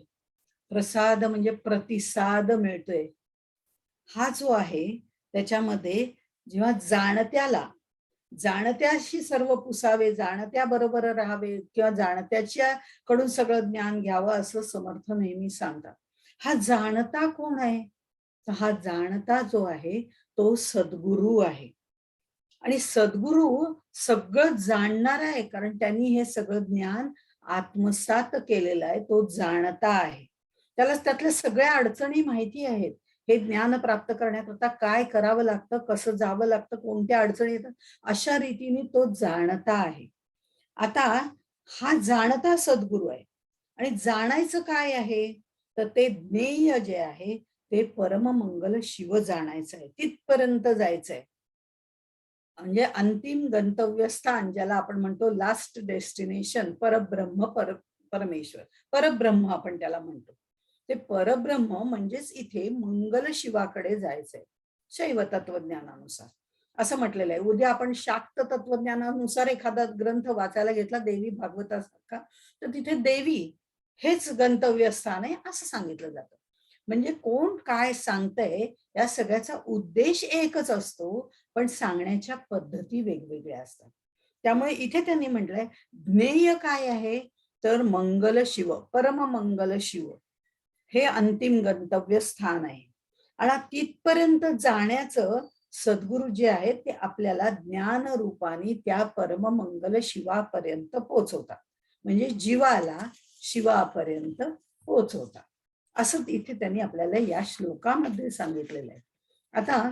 प्रसाद म्हणजे प्रतिसाद मिळतोय. हा जो आहे त्याच्यामध्ये जेव्हा जाणत्याशी सर्व पुसावे, जाणत्या बरोबर राहावे किंवा जाणत्याच्या कडून सगळं ज्ञान घ्यावं असं समर्थ नेहमी सांगतात. हा जाणता कोण आहे? तर हा जाणता जो आहे तो सद्गुरू आहे. आणि सद्गुरू सगळं जाणणार आहे, कारण त्यांनी हे सगळं ज्ञान आत्मसात केलेलं आहे. तो जाणता आहे, त्याला त्यातल्या सगळ्या अडचणी माहिती आहेत. हे ज्ञान प्राप्त करण्याकरता काय करावं लागतं, कसं जावं लागतं, कोणत्या अडचणी येतात, अशा रीतीने तो जाणता आहे. आता हा जाणता सद्गुरू आहे आणि जाणायचं काय आहे तर ते ज्ञेय जे आहे ते परममंगल शिव जाणायचं आहे, तिथपर्यंत जायचंय. म्हणजे अंतिम गंतव्यस्थान ज्याला आपण म्हणतो लास्ट डेस्टिनेशन, परब्रह्म, परमेश्वर, परब्रह्म आपण त्याला म्हणतो. ते परब्रह्म म्हणजेच इथे मंगल शिवाकडे जायचंय शैव तत्वज्ञानानुसार, असं म्हटलेलं आहे. उद्या आपण शाक्त तत्वज्ञानानुसार एखादा ग्रंथ वाचायला घेतला देवी भागवतासारखा, तर तिथे देवी हेच गंतव्यस्थान आहे असं सांगितलं जातं. म्हणजे कोण काय सांगतंय या सगळ्याचा उद्देश एकच असतो, पण सांगण्याच्या पद्धती वेगवेगळ्या असतात. त्यामुळे इथे त्यांनी म्हटलंय ज्ञेय काय आहे तर मंगल शिव, परम मंगल शिव हे अंतिम गंतव्य स्थान आहे. आणि तिथपर्यंत जाण्याचं सद्गुरू जे आहेत ते आपल्याला ज्ञान रूपाने त्या परम मंगल शिवापर्यंत पोहोचवतात. म्हणजे जीवाला शिवापर्यंत पोहोचवतात. असं इथे त्यांनी आपल्याला या श्लोकामध्ये सांगितलेलं आहे. आता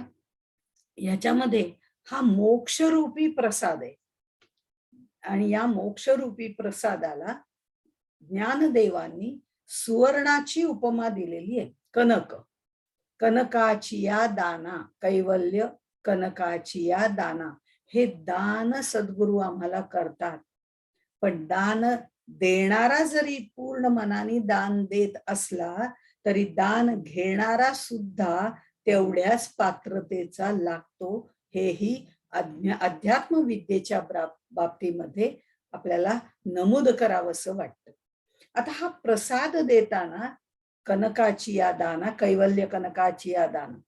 याच्यामध्ये हा मोक्षरूपी प्रसाद आहे आणि या मोक्षरूपी प्रसादाला ज्ञानदेवांनी सुवर्णाची उपमा दिलेली आहे. कनक, कनकाची या दाना, कैवल्य कनकाची या दाना, हे दान सद्गुरू आम्हाला करतात. पण दान देणारा जरी पूर्ण मनाने दान देत असला तरी दान घेणारा सुद्धा तेवढ्याच पात्रतेचा लागतो. हेही अध्यात्म विद्येच्या बाबतीमध्ये आपल्याला नमूद करावंसं वाटतं. आता हा प्रसाद देताना कनकाची या दाना, कैवल्य कनकाची या दाना,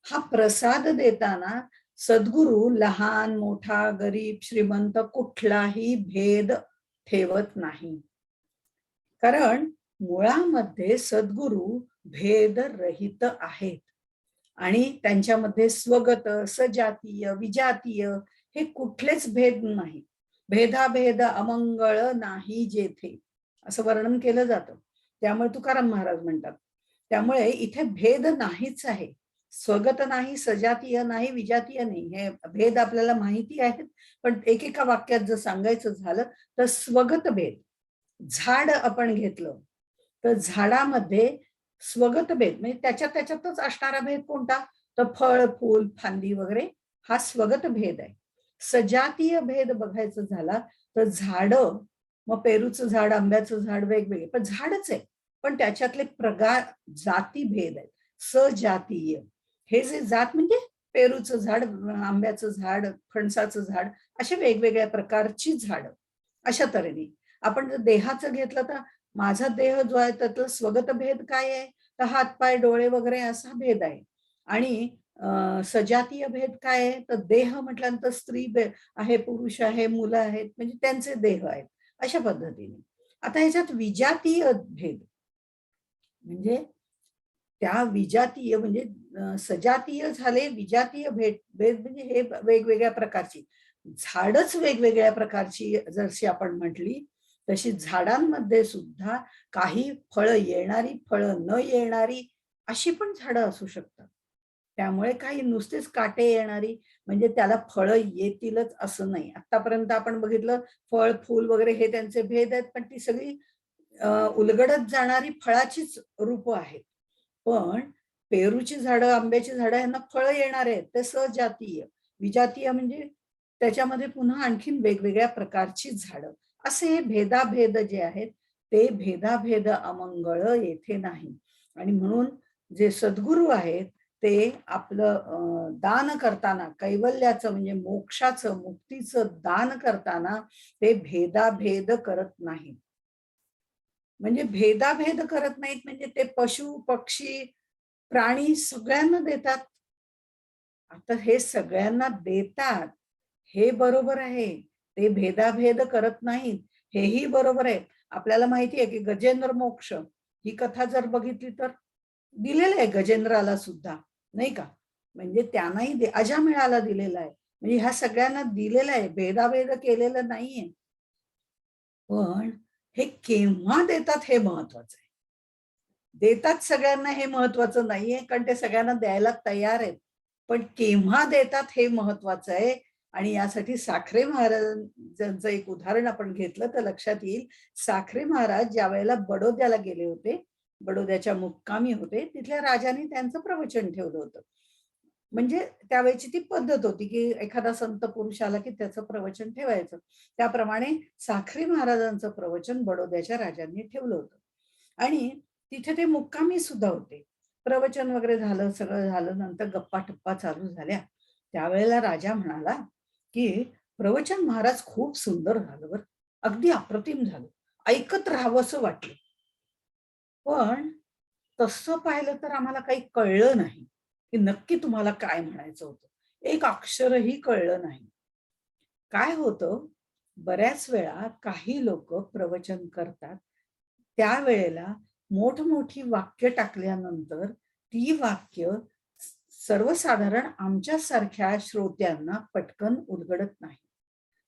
हा प्रसाद देताना सद्गुरू लहान मोठा गरीब श्रीमंत कुठलाही भेद ठेवत नाही. कारण मुळामध्ये सद्गुरू भेदरहित आहेत आणि त्यांच्यामध्ये स्वगत, सजातीय, विजातीय हे कुठलेच भेद नाही. भेदाभेद अमंगळ नाही जेथे, असं वर्णन केलं जातं. त्यामुळे तुकाराम महाराज म्हणतात, त्यामुळे इथे भेद नाहीच आहे. स्वगत नाही, सजातीय नाही, विजातीय नाही, हे भेद आपल्याला माहिती आहेत. पण एकेका वाक्यात जर सांगायचं झालं तर स्वगत भेद, झाड आपण घेतलं तर झाडामध्ये स्वगत भेद म्हणजे त्याच्यातच असणारा भेद कोणता, तर फळ, फूल, फांदी वगैरे हा स्वगत भेद आहे. सजातीय भेद बघायचं झाला तर झाड, मग पेरूचं झाड, आंब्याचं झाड वेगवेगळे, पण झाडच आहे, पण त्याच्यातले प्रकार जाती भेद आहेत. सजातीय हे जे जात म्हणजे पेरूचं झाड, आंब्याचं झाड, फणसाचं झाड, असे वेगवेगळ्या प्रकारची झाडं. अशा तऱ्हेने आपण जर देहाचं घेतलं तर माझा देह जो आहे त्यातलं स्वगत भेद काय आहे, तर हात पाय डोळे वगैरे असा भेद आहे. आणि सजातीय भेद काय आहे, तर देह म्हटल्यानंतर स्त्री आहे, पुरुष आहे, मुलं आहेत, म्हणजे त्यांचे देह आहेत, अशा पद्धतीने. आता ह्याच्यात विजातीय भेद म्हणजे त्या विजातीय म्हणजे सजातीय झाले, विजातीय भेद म्हणजे हे वेगवेगळ्या प्रकारची झाडच वेगवेगळ्या प्रकारची जशी आपण म्हटली तशी झाडांमध्ये सुद्धा काही फळं येणारी, फळं न येणारी अशी पण झाडं असू शकतात. त्यामुळे काही नुसतेच काटे येणारी म्हणजे त्याला फळं येतीलच असं नाही. आतापर्यंत आपण बघितलं फळ, फूल वगैरे हे त्यांचे भेद आहेत, पण ती सगळी उलगडत जाणारी फळाचीच रूप आहेत. पण पेरूची झाडं, आंब्याची झाडं यांना फळं येणार आहेत, ते सजातीय. विजातीय म्हणजे त्याच्यामध्ये पुन्हा आणखीन वेगवेगळ्या प्रकारची झाडं. असे हे भेदाभेद जे आहेत ते भेदाभेद अमंगळ येथे नाही. आणि म्हणून जे सद्गुरू आहेत ते आपलं दान करताना, कैवल्याचं म्हणजे मोक्षाचं, मुक्तीचं दान करताना ते भेदाभेद करत नाहीत. म्हणजे भेदाभेद करत नाहीत म्हणजे ते पशु, पक्षी, प्राणी सगळ्यांना देतात. आता हे सगळ्यांना देतात हे बरोबर आहे. ते भेदाभेद करत नाहीत हेही बरोबर आहे. आपल्याला माहिती आहे की गजेंद्र मोक्ष ही कथा जर बघितली तर दिलेलं आहे गजेंद्राला सुद्धा, नाही का? म्हणजे त्यांनाही अजामिळाला दिलेला आहे. म्हणजे ह्या सगळ्यांना दिलेलं आहे, भेदाभेद केलेलं नाहीये. पण हे केव्हा देतात हे महत्वाचं आहे. देतात सगळ्यांना हे महत्वाचं नाहीये, कारण ते सगळ्यांना द्यायला तयार आहेत. पण केव्हा देतात हे महत्वाचं आहे. आणि यासाठी साखरे महाराजांचं एक उदाहरण आपण घेतलं तर लक्षात येईल. साखरे महाराज ज्या वेळेला बडोद्याला गेले होते, बडोद्याच्या मुक्कामी होते, तिथल्या राजाने त्यांचं प्रवचन ठेवलं होतं. म्हणजे त्यावेळेची ती पद्धत होती की एखादा संत पुरुष आला की त्याचं प्रवचन ठेवायचं. त्याप्रमाणे साखरे महाराजांचं प्रवचन बडोद्याच्या राजांनी ठेवलं होतं. आणि तिथे ते मुक्कामी सुद्धा होते. प्रवचन वगैरे झालं, सगळं झालं, नंतर गप्पा टप्पा चालू झाल्या. त्यावेळेला राजा म्हणाला की प्रवचन महाराज खूप सुंदर झालं बरं, अगदी अप्रतिम झालं, ऐकत राहावंसं वाटलं. पण तसं पाहिलं तर आम्हाला काही कळलं नाही की नक्की तुम्हाला काय म्हणायचं होतं. एक अक्षरही कळलं नाही. काय होतं, बऱ्याच वेळा काही लोक प्रवचन करतात, त्यावेळेला मोठमोठी वाक्य टाकल्यानंतर ती वाक्य सर्वसाधारण आमच्यासारख्या श्रोत्यांना पटकन उलगडत नाही.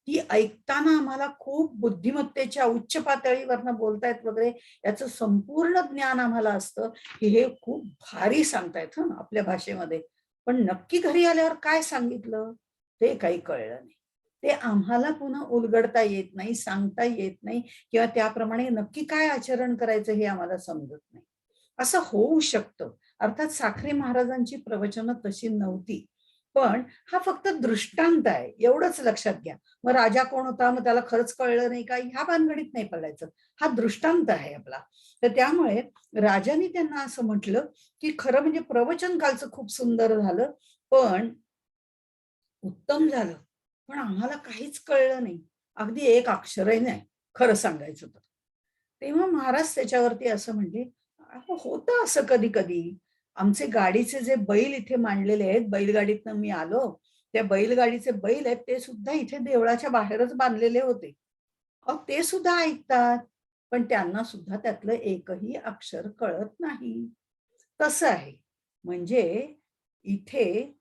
ती ऐकताना आम्हाला खूप बुद्धिमत्तेच्या उच्च पातळीवरनं बोलतायत वगैरे याचं संपूर्ण ज्ञान आम्हाला असतं, की हे खूप भारी सांगतायत हं आपल्या भाषेमध्ये. पण नक्की घरी आल्यावर काय सांगितलं ते काही कळलं नाही. ते आम्हाला पुन्हा उलगडता येत नाही, सांगता येत नाही किंवा त्याप्रमाणे नक्की काय आचरण करायचं हे आम्हाला समजत नाही. असं होऊ शकतं. अर्थात साखरे महाराजांची प्रवचनं तशी नव्हती. पण हा फक्त दृष्टांत आहे, एवढंच लक्षात घ्या. मग राजा कोण होता, मग त्याला खरंच कळलं नाही का, ह्या भानगडीत नाही पडायचं. हा दृष्टांत आहे आपला. तर त्यामुळे राजाने त्यांना असं म्हटलं, की खरं म्हणजे प्रवचन कालचं खूप सुंदर झालं, पण उत्तम झालं. पण आम्हाला काहीच कळलं नाही. अगदी एक अक्षरही नाही, खरं सांगायचं तर. तेव्हा महाराज त्याच्यावरती असं म्हणले, "अहो, होतं असं कधी-कधी. आमचे गाडीचे जे बैल इथे मांडलेले आहेत, बैलगाडीतनं मी आलो. त्या बैलगाडीचे बैल आहेत, ते सुद्धा इथे देवळाच्या बाहेरच बांधलेले होते. अहो, ते सुद्धा ऐकतात, पण त्यांना सुद्धा त्यातलं एकही अक्षर कळत नाही." तसं आहे. म्हणजे इथे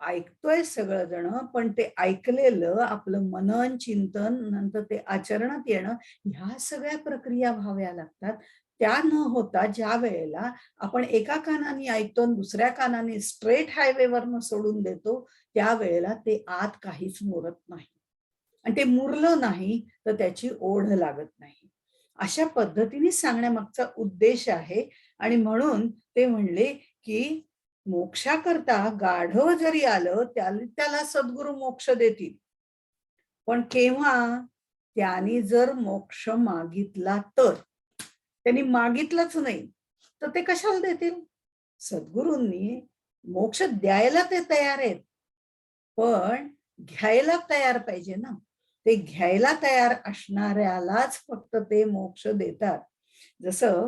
ऐकतोय सगळंजण, पण ते ऐकलेलं आपलं मनन, चिंतन, नंतर ते आचरणात येणं, ह्या सगळ्या प्रक्रिया व्हाव्या लागतात. त्या न होता ज्या वेळेला आपण एका कानाने ऐकतो आणि दुसऱ्या कानाने स्ट्रेट हायवेवरनं सोडून देतो, त्यावेळेला ते आत काहीच मुरत नाही. आणि ते मुरलं नाही, तर त्याची ओढ लागत नाही. अशा पद्धतीने सांगण्यामागचा उद्देश आहे आणि म्हणून ते म्हणले, की मोक्षाकरता गाढव जरी आलं, त्याला सद्गुरू मोक्ष देतील. पण केव्हा? त्याने जर मोक्ष मागितला तर. त्यांनी मागितलंच नाही, तर ते कशाला देतील? सद्गुरूंनी मोक्ष द्यायला ते तयार आहेत. पण घ्यायला तयार पाहिजे ना. ते घ्यायला तयार असणाऱ्यालाच फक्त ते मोक्ष देतात. जसं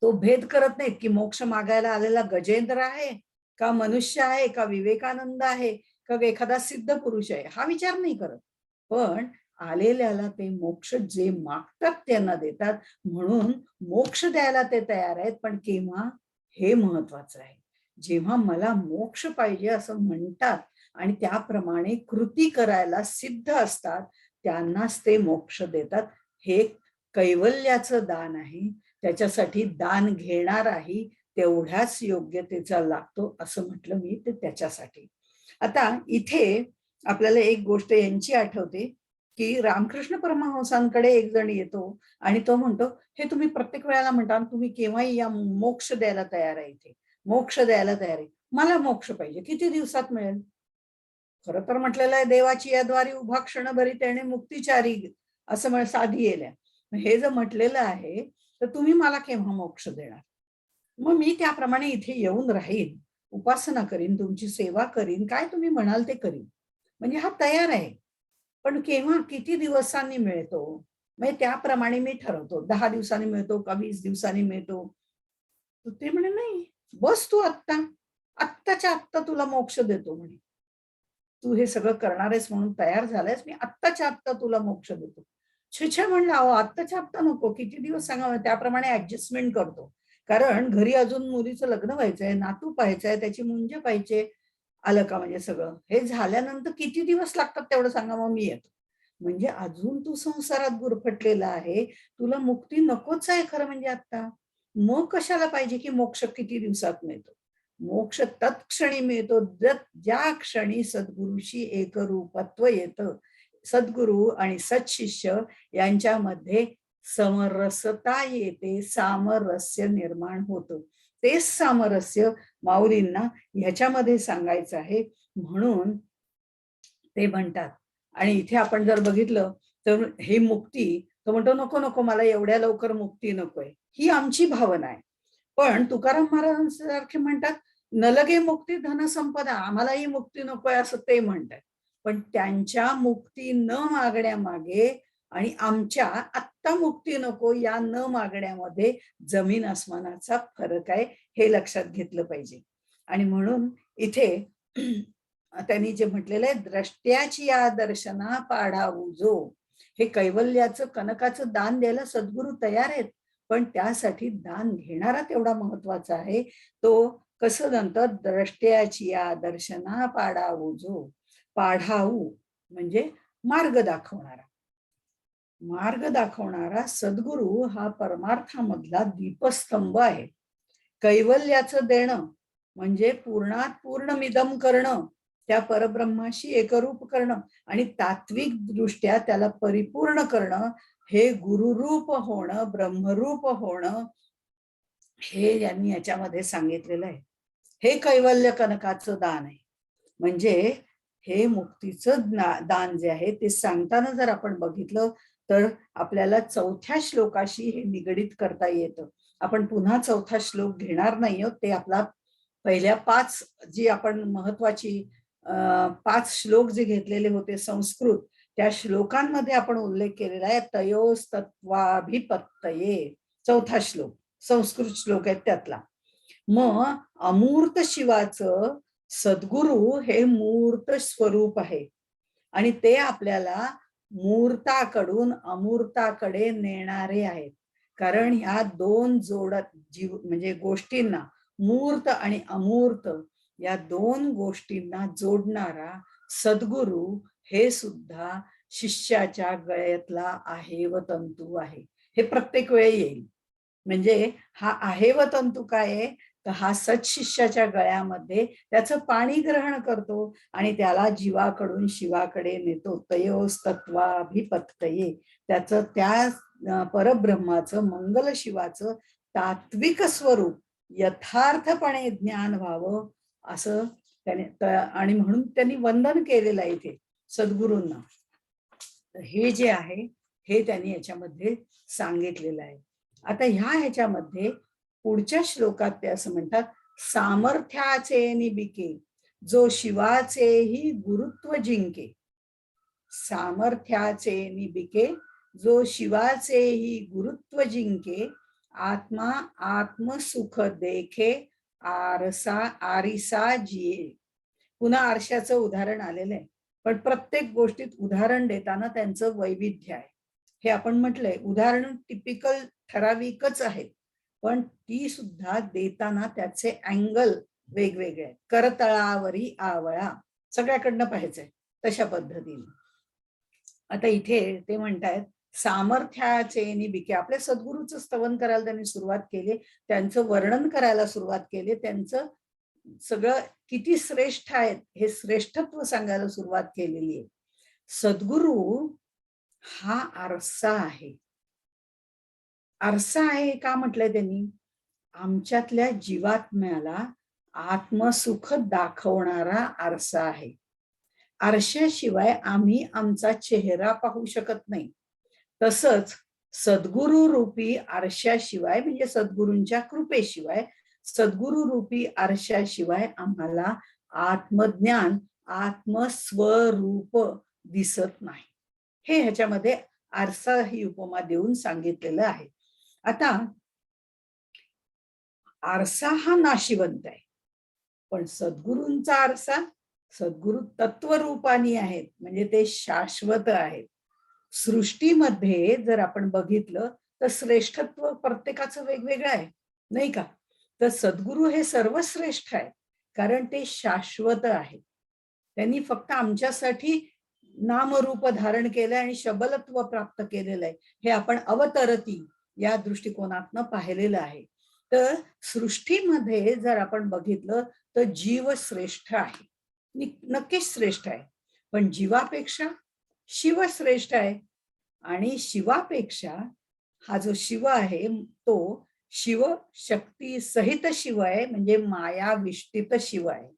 तो भेद करत नाहीत, की मोक्ष मागायला आलेला गजेंद्र आहे, का मनुष्य आहे, का विवेकानंद आहे, का एखादा सिद्ध पुरुष आहे, हा विचार नाही करत. पण आलेल्याला ते मोक्ष जे मागतात त्यांना देतात. म्हणून मोक्ष द्यायला ते तयार आहेत, पण केव्हा? हे महत्वाचं आहे. जेव्हा मला मोक्ष पाहिजे असं म्हणतात आणि त्याप्रमाणे कृती करायला सिद्ध असतात, त्यांनाच ते मोक्ष देतात. हे कैवल्याचं दान आहे. त्याच्यासाठी दान घेणाराही तेवढ्याच योग्यतेचा लागतो असं म्हटलं मी ते त्याच्यासाठी. आता इथे आपल्याला एक गोष्ट यांची आठवते, की रामकृष्ण परमहंसांकडे एक जण येतो आणि तो म्हणतो, "हे तुम्ही प्रत्येक वेळेला म्हणता तुम्ही केव्हाही या, मोक्ष द्यायला तयार आहे इथे. मोक्ष द्यायला तयार आहे. मला मोक्ष पाहिजे. किती दिवसात मिळेल?" खरं तर म्हटलेलं आहे, "देवाची या द्वारी उभा क्षणभरी त्याने मुक्तिचारी" असं साधी येल्या. हे जर म्हटलेलं आहे, तर तुम्ही मला केव्हा मोक्ष देणार? मग मी त्याप्रमाणे इथे येऊन राहीन, उपासना करीन, तुमची सेवा करीन, काय तुम्ही म्हणाल ते करीन. म्हणजे हा तयार आहे. पण केव्हा, किती दिवसांनी मिळतो? म्हणजे त्याप्रमाणे मी ठरवतो. 10 दिवसांनी मिळतो का 20 दिवसांनी मिळतो? तर ते म्हणे, "नाही, बस तू आत्ता. आत्ताच्या आत्ता तुला मोक्ष देतो" म्हणे. "तू हे सगळं करणार आहेस म्हणून तयार झालायस, मी आत्ताच्या आत्ता तुला मोक्ष देतो." छे म्हणलं, "अहो, आत्ताच्या आत्ता नको. किती दिवस सांगा, त्याप्रमाणे ॲडजस्टमेंट करतो." कारण घरी अजून मुलीचं लग्न व्हायचंय, नातू पाहायचंय, त्याची मुंज पाहिजे. आलं का म्हणजे सगळं. हे झाल्यानंतर किती दिवस लागतात तेवढं सांगा, मग मी येतो. म्हणजे अजून तू संसारात गुरफटलेला आहे. तुला मुक्ती नकोच आहे खरं म्हणजे आता. मग कशाला पाहिजे की मोक्ष किती दिवसात मिळतो. मोक्ष तत्क्षणी मिळतो ज्या क्षणी सद्गुरूशी एकरूपत्व येतं. सद्गुरू आणि सत्शिष्य यांच्यामध्ये समरसता येते, सामरस्य निर्माण होतं. तेच सामरस्य माऊलींना ह्याच्यामध्ये सांगायचं आहे. म्हणून ते म्हणतात आणि इथे आपण जर बघितलं तर ही मुक्ती, तो म्हणतो, "नको, नको, मला एवढ्या लवकर मुक्ती नकोय." ही आमची भावना आहे. पण तुकाराम महाराजांसारखे म्हणतात, "न लगे मुक्ती धनसंपदा." आम्हालाही मुक्ती नकोय असं ते म्हणतात. पण त्यांच्या मुक्ती न मागण्यामागे आणि आमच्या आत्ता मुक्ती नको या न मागण्यामध्ये जमीन आसमानाचा फरक आहे, हे लक्षात घेतलं पाहिजे. आणि म्हणून इथे त्यांनी जे म्हटलेलं आहे, द्रष्ट्याची या दर्शना पाढावू जो. हे कैवल्याचं कनकाचं दान द्यायला सद्गुरू तयार आहेत, पण त्यासाठी दान घेणारा तेवढा महत्वाचा आहे. तो कसं नंतर द्रष्ट्याची या दर्शना पाढावू जो. पाढावू म्हणजे मार्ग दाखवणारा. मार्ग दाखवणारा सद्गुरू हा परमार्थामधला दीपस्तंभ आहे. कैवल्याचं देणं म्हणजे पूर्णात पूर्णमिदम करणं, त्या परब्रह्माशी एकरूप करणं आणि तात्विक दृष्ट्या त्याला परिपूर्ण करणं, हे गुरुरूप होणं, ब्रह्मरूप होणं, हे यांनी याच्यामध्ये सांगितलेलं आहे. हे कैवल्य कनकाचं दान आहे. म्हणजे हे मुक्तीचं दान जे आहे ते सांगताना जर आपण बघितलं तर आपल्याला 4थ्या श्लोकाशी हे निगडित करता येतं. आपण पुन्हा 4था श्लोक घेणार नाही आहोत. ते आपला पहिल्या 5 जी आपण महत्वाची 5 श्लोक जे घेतलेले होते संस्कृत, त्या श्लोकांमध्ये आपण उल्लेख केलेला आहे. तयोस्तत्वाभिपत्तये 4था श्लोक संस्कृत श्लोक आहे त्यातला. मग अमूर्त शिवाचं सद्गुरू हे मूर्त स्वरूप आहे आणि ते आपल्याला मूर्ताकडून अमूर्ताकडे नेणारे आहेत. कारण ह्या 2 जोडत जीव म्हणजे गोष्टींना, मूर्त आणि अमूर्त या 2 गोष्टींना जोडणारा सद्गुरू हे सुद्धा शिष्याच्या गळ्यातला आहे व तंतू आहे. हे प्रत्येक वेळी येईल. म्हणजे हा आहे व तंतू काय आहे, तर हा सत्शिष्याच्या गळ्यामध्ये त्याचं पाणी ग्रहण करतो आणि त्याला जीवाकडून शिवाकडे नेतो. तयोस्तत्वाभिपत्तये, त्याचं त्या परब्रह्माचं मंगल शिवाचं तात्विक स्वरूप यथार्थपणे ज्ञान व्हावं असं त्याने आणि म्हणून त्यांनी वंदन केलेलं आहे इथे सद्गुरूंना. हे जे आहे हे त्यांनी याच्यामध्ये सांगितलेलं आहे. आता ह्याच्यामध्ये पुढच्या श्लोकात ते असं म्हणतात, सामर्थ्याचे निबिके जो शिवाचेही गुरुत्व जिंके. सामर्थ्याचे निबिके जो शिवाचेही गुरुत्व जिंके. आत्मा आत्मसुख देखे आरिसा जिये. पुन्हा आरशाचं उदाहरण आलेलं आहे, पण प्रत्येक गोष्टीत उदाहरण देताना त्यांचं वैविध्य आहे. हे आपण म्हटलंय, उदाहरण टिपिकल ठराविकच आहेत, पण ती सुद्धा देताना त्याचे अँगल वेगवेगळे आहेत. करतळावरी आवळा, सगळ्याकडनं पाहायचंय तशा पद्धतीने. आता इथे ते म्हणतायत सामर्थ्याचे निबिके. आपल्या सद्गुरूचं स्तवन करायला त्यांनी सुरुवात केली, त्यांचं वर्णन करायला सुरुवात केली, त्यांचं सगळं किती श्रेष्ठ आहेत हे श्रेष्ठत्व सांगायला सुरुवात केलेली आहे. सद्गुरू हा आरसा आहे. आरसा आहे का म्हटलंय त्यांनी, आमच्यातल्या जीवात्म्याला आत्मसुख दाखवणारा आरसा आहे. आरशाशिवाय आम्ही आमचा चेहरा पाहू शकत नाही. तसंच सद्गुरु रूपी आरशाशिवाय म्हणजे सद्गुरूंच्या कृपेशिवाय, सद्गुरु रूपी आरशाशिवाय आम्हाला आत्मज्ञान आत्मस्वरूप दिसत नाही. हे ह्याच्यामध्ये आरसा ही उपमा देऊन सांगितलेलं आहे. आता आरसा हा नाशिवंत आहे, पण सद्गुरूंचा आरसा, सद्गुरु तत्वरूपानी आहेत म्हणजे ते शाश्वत आहेत. सृष्टीमध्ये जर आपण बघितलं तर श्रेष्ठत्व प्रत्येकाचं वेगवेगळं आहे, नाही का? तर सद्गुरू हे सर्वश्रेष्ठ आहे कारण ते शाश्वत आहे. त्यांनी फक्त आमच्यासाठी नामरूप धारण केलंय आणि शबलत्व प्राप्त केलेलं आहे. हे आपण अवतरती या दृष्टिकोनातनं पाहिलेलं आहे. तर सृष्टीमध्ये जर आपण बघितलं तर जीव श्रेष्ठ आहे, नक्कीच श्रेष्ठ आहे, पण जीवापेक्षा शिव श्रेष्ठ आहे. आणि शिवापेक्षा हा जो शिव आहे तो शिव शक्ती सहित शिव आहे, म्हणजे माया विष्टित शिव आहे.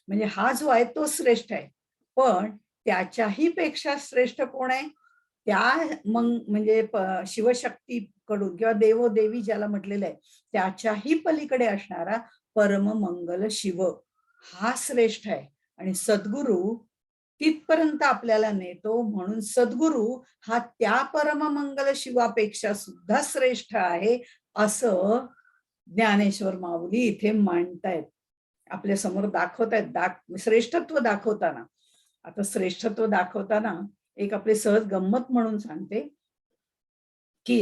म्हणजे हा जो आहे तो श्रेष्ठ आहे, पण त्याच्याही पेक्षा श्रेष्ठ कोण आहे, त्या म्हणजे शिवशक्तीकडून किंवा देवोदेवी ज्याला म्हटलेलं आहे त्याच्याही पलीकडे असणारा परम मंगल शिव हा श्रेष्ठ आहे. आणि सद्गुरू तिथपर्यंत आपल्याला नेतो, म्हणून सद्गुरू हा त्या परम मंगल शिवापेक्षा सुद्धा श्रेष्ठ आहे असं ज्ञानेश्वर माऊली इथे मांडतायत. आपल्या समोर दाखवतायत श्रेष्ठत्व दाखवताना. आता श्रेष्ठत्व दाखवताना एक आपली सहज गंमत म्हणून सांगते, की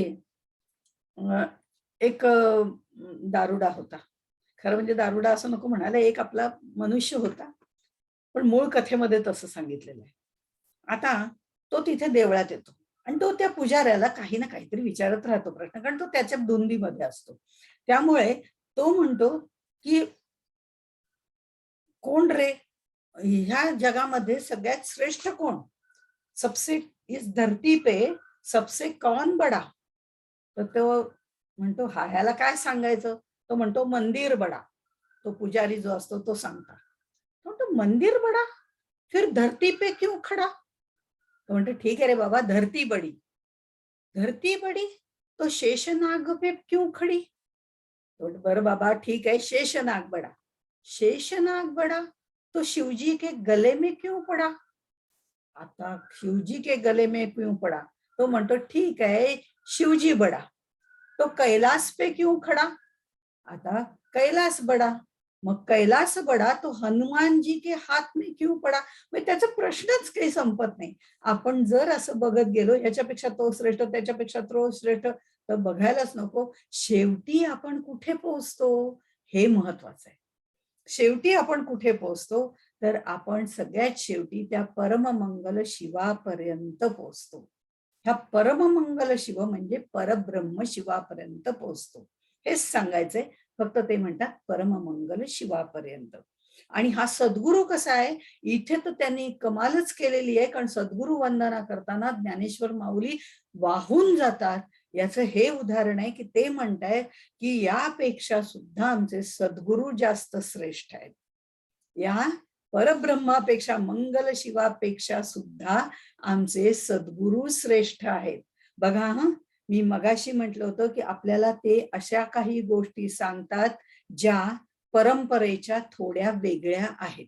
एक दारुडा होता. खरं म्हणजे दारुडा असं नको म्हणायला, एक आपला मनुष्य होता. पण मूळ कथेमध्ये तसं सांगितलेलं आहे. आता तो तिथे देवळात येतो आणि तो त्या पुजाऱ्याला काही ना काहीतरी विचारत राहतो प्रश्न, कारण तो त्याच्या धुंदीमध्ये असतो. त्यामुळे तो म्हणतो, की "कोण रे? ह्या जगामध्ये सगळ्यात श्रेष्ठ कोण? सबसे इस धरती पे सबसे कौन बडा?" तर तो म्हणतो, "हा ह्याला काय सांगायचं?" तो म्हणतो, "मंदिर बडा." तो पुजारी जो असतो तो सांगता. तो म्हणतो, "मंदिर बडा? फिर धरती पे क्यों खडा?" तो म्हणतो, "ठीक है रे बाबा, धरती बड़ी." "धरती बड़ी? तो शेषनाग पे क्यों खड़ी?" तो म्हणतो, "बरं बाबा, ठीक है, शेषनाग बड़ा." "शेषनाग बड़ा? तो शिवजी के गले में क्यों पड़ा?" आता शिवजी के गले में क्यों पड़ा? तो म्हणतो, "ठीक है, शिवजी बड़ा." "तो कैलाश पे क्यों खड़ा?" आता कैलास बडा. मग कैलास बडा तो हनुमान जी के हात में क्यों पडा? म्हणजे त्याचा प्रश्नच काही संपत नाही. आपण जर असं बघत गेलो, ह्याच्यापेक्षा तो श्रेष्ठ, त्याच्यापेक्षा तो श्रेष्ठ, तर बघायलाच नको. शेवटी आपण कुठे पोहोचतो हे महत्वाचं आहे. शेवटी आपण कुठे पोहोचतो, तर आपण सगळ्यात शेवटी त्या परममंगल शिवापर्यंत पोहोचतो. ह्या परममंगल शिव म्हणजे परब्रह्म शिवापर्यंत पोहोचतो. हेच सांगायचंय. फक्त ते म्हणतात परममंगल शिवापर्यंत. आणि हा सद्गुरू कसा आहे, इथे तर त्यांनी कमालच केलेली आहे, कारण सद्गुरू वंदना करताना ज्ञानेश्वर माऊली वाहून जातात. याचं हे उदाहरण आहे, की ते म्हणतायत, की यापेक्षा सुद्धा आमचे सद्गुरू जास्त श्रेष्ठ आहेत. या परब्रह्मापेक्षा, मंगल शिवापेक्षा सुद्धा आमचे सद्गुरू श्रेष्ठ आहेत. बघा हं, मी मगाशी म्हटलं होतं, की आपल्याला ते अशा काही गोष्टी सांगतात, ज्या परंपरेच्या थोड्या वेगळ्या आहेत.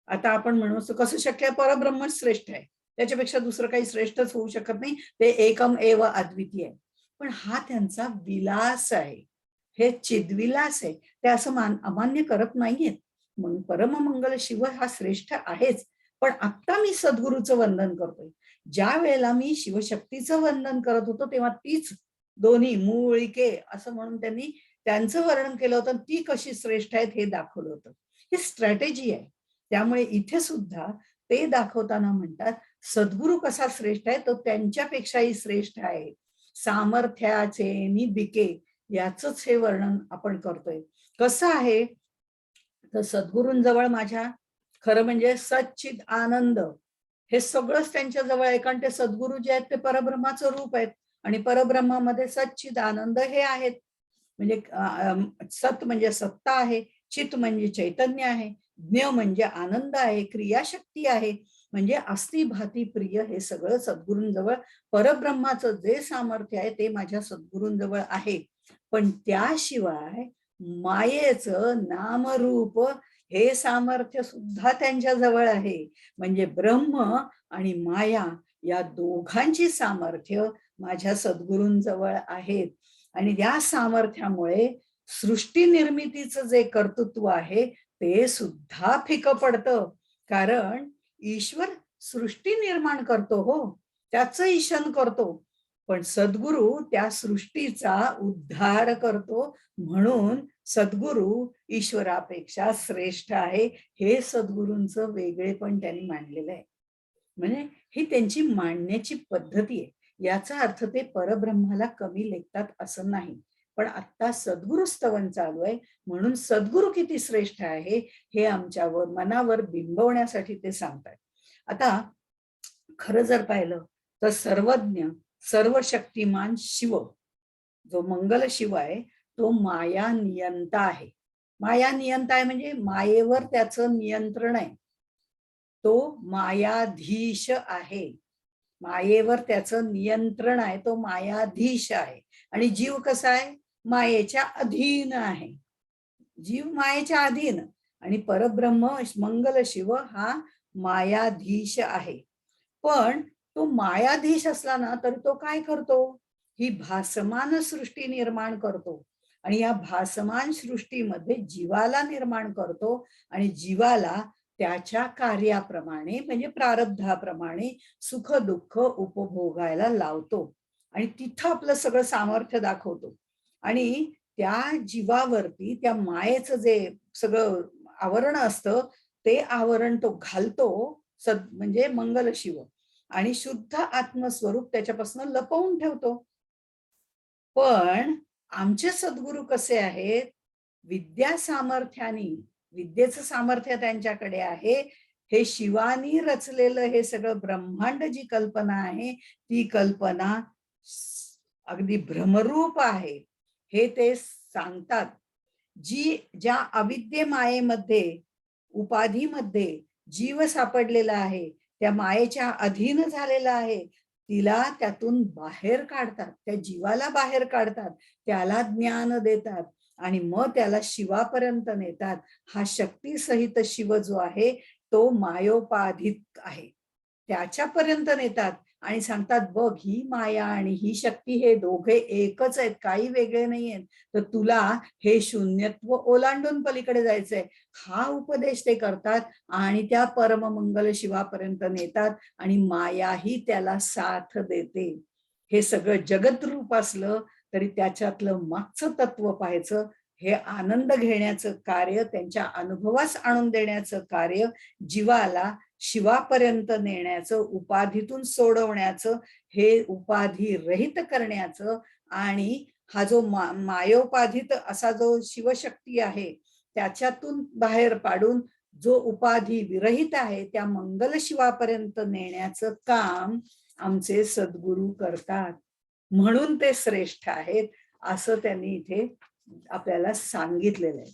आता आपण म्हणू कसं शक्य आहे? परब्रह्मच श्रेष्ठ आहे. त्याच्यापेक्षा दुसरं काही श्रेष्ठच होऊ शकत नाही. ते एकम एव अद्वितीय आहे. पण हा त्यांचा विलास आहे. हे चिद्विलास आहे. ते असं अमान्य करत नाहीयेत. मग परममंगल शिव हा श्रेष्ठ आहेच. पण आत्ता मी सद्गुरूचं वंदन करतोय. ज्या वेळेला मी शिवशक्तीचं वंदन करत होतो, तेव्हा तीच दोन्ही मूळ इके असं म्हणून त्यांनी त्यांचं वर्णन केलं होतं. ती कशी श्रेष्ठ आहेत हे दाखवलं होतं. ही स्ट्रॅटेजी आहे. त्यामुळे इथे सुद्धा ते दाखवताना म्हणतात, सद्गुरू कसा श्रेष्ठ आहे, तो त्यांच्यापेक्षाही श्रेष्ठ आहे. सामर्थ्याचे निबिके याचंच हे वर्णन आपण करतोय. कसं आहे, तर सद्गुरूंजवळ माझ्या खरं म्हणजे सच्चिद आनंद हे सगळंच त्यांच्या जवळ आहे, कारण ते सद्गुरू जे आहेत ते परब्रह्माचं रूप आहेत आणि परब्रह्मामध्ये सच्चिद आनंद हे आहेत. म्हणजे सत म्हणजे सत्ता आहे, चित म्हणजे चैतन्य आहे, ज्ञ म्हणजे आनंद आहे, क्रियाशक्ती आहे. म्हणजे अस्ति भाती प्रिय हे सगळं सद्गुरूंजवळ परब्रह्माचं जे सामर्थ्य आहे ते माझ्या सद्गुरूंजवळ आहे. पण त्याशिवाय मायेचं नामरूप हे सामर्थ्य सुद्धा त्यांच्या जवळ आहे. म्हणजे ब्रह्म आणि माया या दोघांची सामर्थ्य माझ्या सद्गुरूंजवळ आहेत. आणि या सामर्थ्यामुळे सृष्टी निर्मितीचं जे कर्तृत्व आहे ते सुद्धा फिकं पडतं. कारण ईश्वर सृष्टी निर्माण करतो हो, त्याचं ईशन करतो. पण सद्गुरू त्या सृष्टीचा उद्धार करतो. म्हणून सद्गुरू ईश्वरापेक्षा श्रेष्ठ आहे. हे सद्गुरूंचं वेगळेपण त्यांनी मांडलेलं आहे. म्हणजे ही त्यांची मांडण्याची पद्धती आहे. याचा अर्थ ते परब्रह्माला कमी लेखतात असं नाही. पण आता सद्गुरु स्तवन चालू आहे, म्हणून सद्गुरू किती श्रेष्ठ आहे हे आमच्यावर मनावर बिंबवण्यासाठी ते सांगतात. आता खरं जर पाहिलं तर सर्वज्ञ सर्वशक्तिमान शिव जो मंगल शिव आहे तो माया नियंता आहे. माया नियंता आहे म्हणजे मायेवर त्याचं नियंत्रण आहे. तो मायाधीश आहे. मायेवर त्याचं नियंत्रण आहे. तो मायाधीश आहे. आणि जीव कसा आहे? मायेच्या अधीन आहे. जीव मायेच्या अधीन आणि परब्रह्म मंगल शिव हा मायाधीश आहे. पण तो मायाधीश असला ना तर तो काय करतो? ही भासमान सृष्टी निर्माण करतो. आणि या भासमान सृष्टीमध्ये जीवाला निर्माण करतो आणि जीवाला त्याच्या कार्याप्रमाणे म्हणजे प्रारब्धाप्रमाणे सुख दुःख उपभोगायला लावतो आणि तिथं आपलं सगळं सामर्थ्य दाखवतो. आणि त्या जीवावरती त्या मायेचं जे सगळं आवरण असतं ते आवरण तो घालतो, म्हणजे मंगल शिव, आणि शुद्ध आत्मस्वरूप त्याच्यापासून लपवून ठेवतो. पण आमचे सद्गुरू कसे आहेत, विद्या सामर्थ्याने, विद्येचं सामर्थ्य त्यांच्याकडे आहे. हे शिवानी रचलेलं हे सगळं ब्रह्मांड जी कल्पना आहे ती कल्पना अगदी भ्रमरूप आहे हे ते सांगतात. ज्या अविद्ये मायेमध्ये, उपाधीमध्ये जीव सापडलेला आहे, त्या मायेच्या अधीन झालेला आहे, तिला त्यातून बाहेर काढतात, त्या जीवाला बाहेर काढतात, त्याला ज्ञान देतात आणि मग त्याला शिवापर्यंत नेतात. हा शक्तीसहित शिव जो आहे तो मायोपाधित आहे, त्याच्यापर्यंत नेतात आणि सांगतात, बघ ही माया आणि ही शक्ती हे दोघे एकच आहेत, काही वेगळे नाही आहेत. तर तुला हे शून्यत्व ओलांडून पलीकडे जायचंय. हा उपदेश ते करतात आणि त्या परममंगल शिवापर्यंत नेतात आणि मायाही त्याला साथ देते. हे सगळं जगद्रूप असलं तरी त्याच्यातलं मागचं तत्व पाहायचं. हे आनंद घेण्याचं कार्य, त्यांच्या अनुभवास आणून देण्याचं कार्य, जीवाला शिवापर्यंत नेण्याचं, उपाधीतून सोडवण्याचं, हे उपाधी रहित करण्याचं आणि हा जो मायोपाधित असा जो शिवशक्ती आहे त्याच्यातून बाहेर पाडून जो उपाधी विरहित आहे त्या मंगल शिवापर्यंत नेण्याचं काम आमचे सद्गुरू करतात. म्हणून ते श्रेष्ठ आहेत असं त्यांनी इथे आपल्याला सांगितलेलं आहे.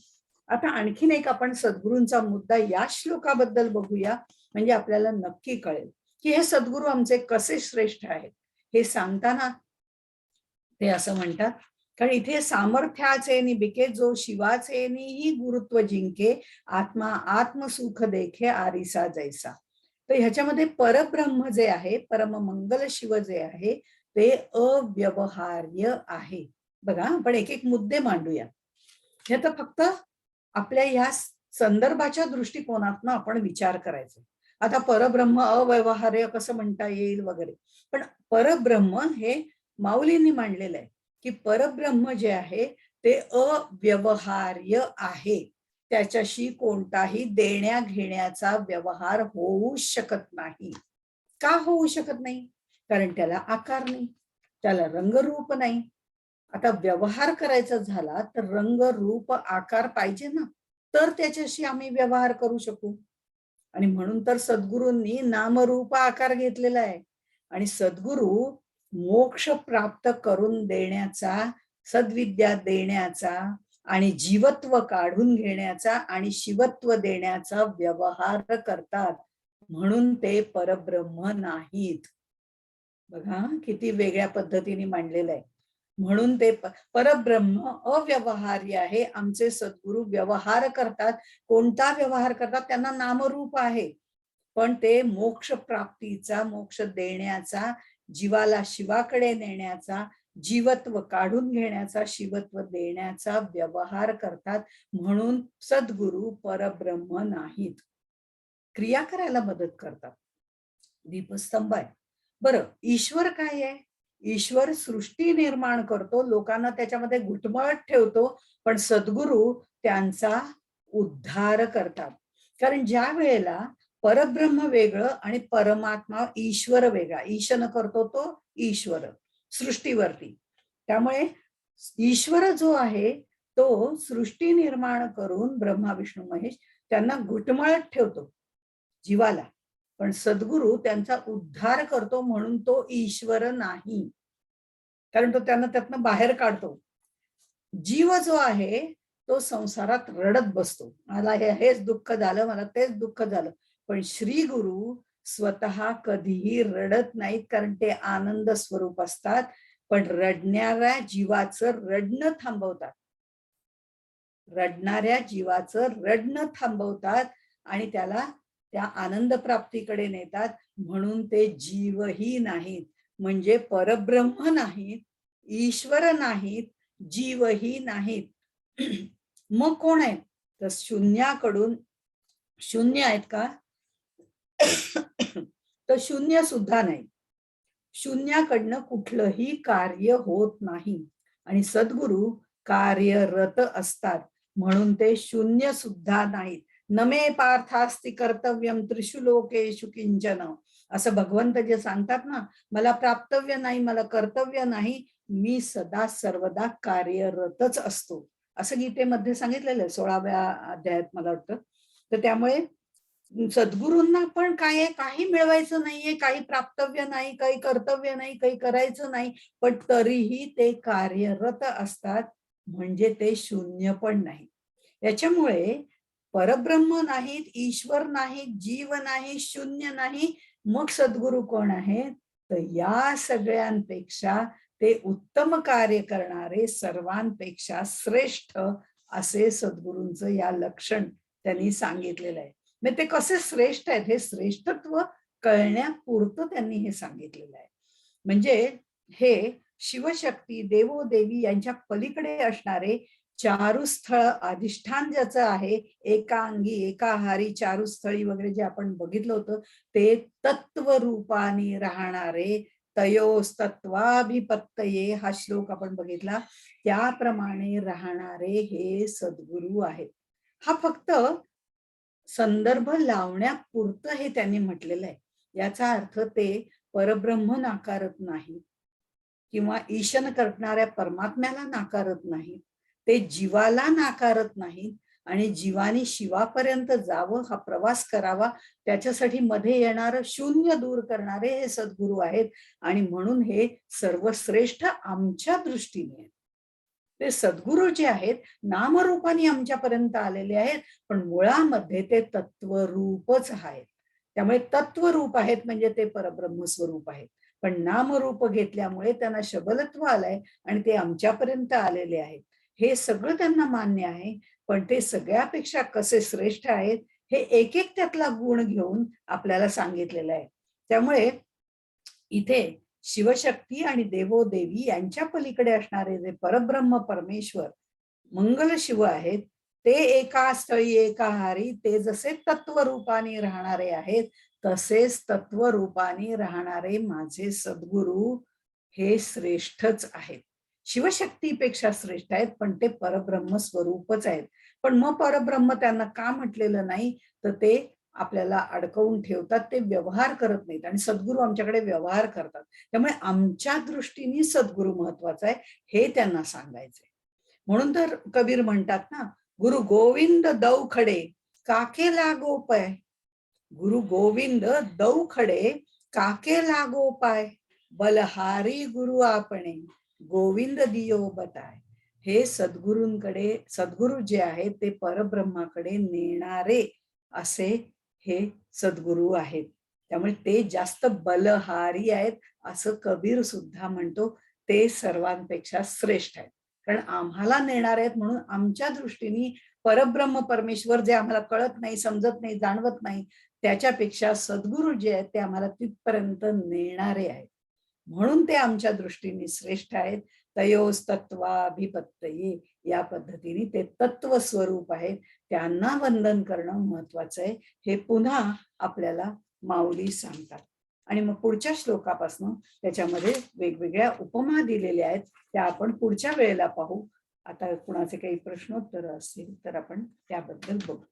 आता आणखीन एक आपण सद्गुरूंचा मुद्दा या श्लोकाबद्दल बघूया, म्हणजे आपल्याला नक्की कळेल की हे सद्गुरू आमचे कसे श्रेष्ठ आहेत. हे सांगताना ते असं म्हणतात, कारण इथे सामर्थ्याचे निबिके जो शिवाचे ही गुरुत्व जिंके, आत्मा आत्मसुख देखे आरिसा जैसा. तर ह्याच्यामध्ये परब्रह्म जे आहे, परम मंगल शिव जे आहे ते अव्यवहार्य आहे. बघा, आपण एक एक मुद्दे मांडूया. हे तर फक्त आपल्या या संदर्भाच्या दृष्टिकोनातून आपण विचार करायचा. आता परब्रह्म अव्यवहार्य कसं म्हणता येईल वगैरे, पण परब्रह्म हे माऊलींनी मांडलेलं आहे की परब्रह्म जे आहे ते अव्यवहार्य आहे. त्याच्याशी कोणताही देण्या घेण्याचा व्यवहार होऊ शकत नाही. का होऊ शकत नाही? कारण त्याला आकार नाही, त्याला रंगरूप नाही. आता व्यवहार करायचा झाला तर रंग रूप आकार पाहिजे ना, तर त्याच्याशी आम्ही व्यवहार करू शकू. आणि म्हणून तर सद्गुरूंनी नामरूप आकार घेतलेला आहे. आणि सद्गुरू मोक्ष प्राप्त करून देण्याचा, सद्विद्या देण्याचा आणि जीवत्व काढून घेण्याचा आणि शिवत्व देण्याचा व्यवहार करतात. म्हणून ते परब्रह्म नाहीत. बघा किती वेगळ्या पद्धतीने मांडलेलं आहे. म्हणून ते परब्रह्म अव्यवहार्य आहे. आमचे सद्गुरू व्यवहार करतात. कोणता व्यवहार करतात? त्यांना नामरूप आहे, पण ते मोक्ष प्राप्तीचा, मोक्ष देण्याचा, जीवाला शिवाकडे नेण्याचा, जीवत्व काढून घेण्याचा, शिवत्व देण्याचा व्यवहार करतात. म्हणून सद्गुरू परब्रह्म नाहीत. क्रिया करायला मदत करतात, दीपस्तंभ आहे. बरं, ईश्वर काय आहे? ईश्वर सृष्टी निर्माण करतो, लोकांना त्याच्यामध्ये घुटमळत ठेवतो, पण सद्गुरू त्यांचा उद्धार करतात. कारण ज्या वेळेला परब्रह्म वेगळं आणि परमात्मा ईश्वर वेगळा, ईशन करतो तो ईश्वर सृष्टीवरती. त्यामुळे ईश्वर जो आहे तो सृष्टी निर्माण करून ब्रह्मा विष्णू महेश त्यांना घुटमळत ठेवतो जीवाला, पण सद्गुरू त्यांचा उद्धार करतो. म्हणून तो ईश्वर नाही, कारण तो त्यांना त्यातनं बाहेर काढतो. जीव जो आहे तो संसारात रडत बसतो, मला हेच दुःख झालं, मला तेच दुःख झालं. पण श्री गुरु स्वतः कधीही रडत नाहीत, कारण ते आनंद स्वरूप असतात. पण रडणाऱ्या जीवाचं रडणं थांबवतात, रडणाऱ्या जीवाचं रडणं थांबवतात आणि त्याला त्या आनंद प्राप्तीकडे नेतात. म्हणून ते जीवही नाहीत, म्हणजे परब्रह्म नाहीत, ईश्वर नाहीत, जीवही नाहीत. मग कोण आहेत? तर शून्याकडून शून्य आहेत का? तर शून्य सुद्धा नाही. शून्याकडनं कुठलंही कार्य होत नाही आणि सद्गुरु कार्यरत असतात, म्हणून ते शून्य सुद्धा नाहीत. नमे पार्थास्ति कर्तव्यम त्रिषु लोकेषु किंचन, असं भगवंत जे सांगतात ना, मला प्राप्तव्य नाही, मला कर्तव्य नाही, मी सदा सर्वदा कार्यरतच असतो, असं गीतेमध्ये सांगितलेलं आहे 16व्या अध्यायात मला वाटतं. तर त्यामुळे सद्गुरूंना पण काय आहे, काही मिळवायचं नाहीये, काही प्राप्तव्य नाही, काही कर्तव्य नाही, काही करायचं नाही, पण तरीही ते कार्यरत असतात, म्हणजे ते शून्य पण नाही. याच्यामुळे परब्रह्म नाहीत, ईश्वर नाहीत, जीव नाही, शून्य नाही, मग सद्गुरू कोण आहेत? तर या सगळ्यांपेक्षा ते उत्तम कार्य करणारे, सर्वांपेक्षा श्रेष्ठ असे सद्गुरूंचं या लक्षण त्यांनी सांगितलेलं आहे. मग ते कसे श्रेष्ठ आहेत, हे श्रेष्ठत्व कळण्यापुरतं त्यांनी हे सांगितलेलं आहे. म्हणजे हे शिवशक्ती, देवोदेवी यांच्या पलीकडे असणारे चारुस्थळ अधिष्ठान ज्याचं आहे, एकांगी एकाहारी चारुस्थळी वगैरे जे आपण बघितलं होतं, ते तत्वरूपाने राहणारे, तयोस्तत्वाभिपत्तये हा श्लोक आपण बघितला, त्याप्रमाणे राहणारे हे सद्गुरू आहेत. हा फक्त संदर्भ लावण्यापुरतं हे त्यांनी म्हटलेलं आहे. याचा अर्थ ते परब्रह्म नाकारत नाही किंवा ईशन करणाऱ्या परमात्म्याला नाकारत नाही, ते जीवाला नाकारत नाही आणि जीवानी शिवापर्यंत जावं, हा प्रवास करावा, त्याच्यासाठी मध्ये येणार शून्य दूर करणारे हे सद्गुरू आहेत. आणि म्हणून हे सर्वश्रेष्ठ आमच्या दृष्टीने ते सद्गुरू जे आहेत, नामरूपाने आमच्यापर्यंत आलेले आहेत, पण मुळामध्ये ते तत्वरूपच आहेत. त्यामुळे तत्वरूप आहेत म्हणजे ते परब्रह्म स्वरूप आहेत, पण नामरूप घेतल्यामुळे त्यांना शबलत्व आलंय आणि ते आमच्यापर्यंत आलेले आहेत. हे सगळं त्यांना मान्य आहे, पण ते सगळ्यापेक्षा कसे श्रेष्ठ आहेत हे एक एक त्यातला गुण घेऊन आपल्याला सांगितलेलं आहे. त्यामुळे इथे शिवशक्ती आणि देवोदेवी यांच्या पलीकडे असणारे जे परब्रह्म परमेश्वर मंगल शिव आहेत, ते एका स्थळी एकाहारी, ते जसे तत्वरूपाने राहणारे आहेत, तसेच तत्वरूपाने राहणारे माझे सद्गुरू हे श्रेष्ठच आहेत. शिवशक्तीपेक्षा श्रेष्ठ आहेत, पण ते परब्रह्म स्वरूपच आहेत. पण मग परब्रह्म त्यांना का म्हटलेलं नाही, तर ते आपल्याला अडकवून ठेवतात, ते व्यवहार करत नाहीत आणि सद्गुरू आमच्याकडे व्यवहार करतात. त्यामुळे आमच्या दृष्टीने सद्गुरू महत्वाचा आहे हे त्यांना सांगायचंय. म्हणून तर कबीर म्हणतात ना, गुरु गोविंद दौ खडे काके लागो पाय, गुरु गोविंद दौ खडे काके लागो पाय, बलहारी गुरु आपणे गोविंद दियो बताय. हे सद्गुरूंकडे, सद्गुरू जे आहेत ते परब्रह्माकडे नेणारे असे हे सद्गुरू आहेत. त्यामुळे ते जास्त बलहारी आहेत असं कबीर सुद्धा म्हणतो. ते सर्वांपेक्षा श्रेष्ठ आहेत, कारण आम्हाला नेणार आहेत म्हणून आमच्या दृष्टीने परब्रह्म परमेश्वर जे आम्हाला कळत नाही, समजत नाही, जाणवत नाही, त्याच्यापेक्षा सद्गुरू जे आहेत ते आम्हाला तिथपर्यंत नेणारे आहेत, म्हणून ते आमच्या दृष्टीने श्रेष्ठ आहेत. तयोस्तत्वाभिपत्तये, या पद्धतीने ते तत्व स्वरूप आहेत, त्यांना वंदन करणं महत्वाचं आहे, हे पुन्हा आपल्याला माऊली सांगतात. आणि मग पुढच्या श्लोकापासून त्याच्यामध्ये वेगवेगळ्या उपमा दिलेल्या आहेत, त्या आपण पुढच्या वेळेला पाहू. आता कुणाचे काही प्रश्नोत्तर असतील तर आपण त्याबद्दल बघू.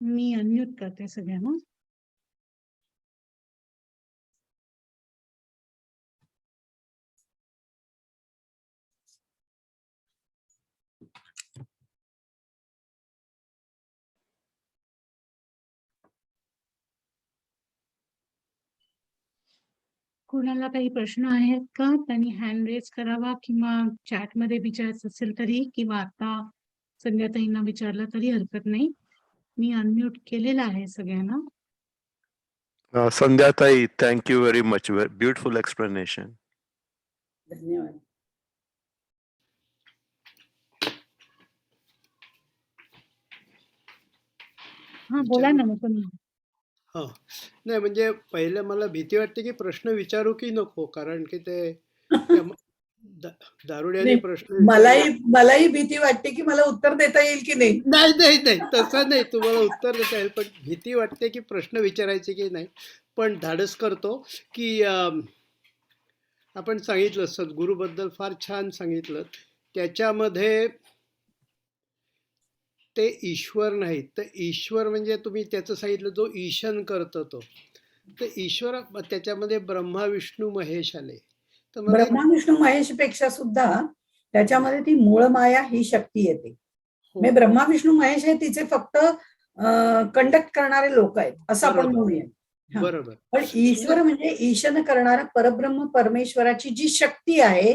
मी अनम्यूट करते सगळ्यांना. कोणाला काही प्रश्न आहेत का? त्यांनी हँड रेज करावा किंवा चॅट मध्ये विचारायचं असेल तरी, किंवा आता संध्याताईंना विचारलं तरी हरकत नाही. मी अनम्यूट केलेलं आहे सगळ्यांना. संध्याताई, thank you very much. Beautiful explanation. धन्यवाद. हा, बोला ना मुकुंद. हो. नाही म्हणजे पहिलं मला भीती वाटते की प्रश्न विचारू की नको, कारण की ते त्या दारुड्याने नाही, प्रश्न विचारले. मलाही भीती वाटते की मला उत्तर देता येईल की नाही. नाही नाही नाही, तसं नाही, तुम्हाला उत्तर देता येईल, पण भीती वाटते की प्रश्न विचारायचे की नाही. पण धाडस करतो की आपण सांगितलं सद्गुरूबद्दल फार छान सांगितलं. त्याच्यामध्ये ते ईश्वर नाहीत, तर ईश्वर म्हणजे तुम्ही त्याचं सांगितलं जो ईशन करतो तो, तर ईश्वर त्याच्यामध्ये ब्रह्मा विष्णू महेश आले. तर मला एक ब्रह्मा विष्णू महेश पेक्षा सुद्धा त्याच्यामध्ये ती मूळ माया ही शक्ती येते. हो म्हणजे ब्रह्मा विष्णू महेश हे तिचे फक्त कंडक्ट करणारे लोक आहेत असं आपण बरोबर म्हणूया. हा. बरोबर पण म्हणजे ईश्वर म्हणजे ईशन करणारा परब्रह्म परमेश्वराची जी शक्ती आहे,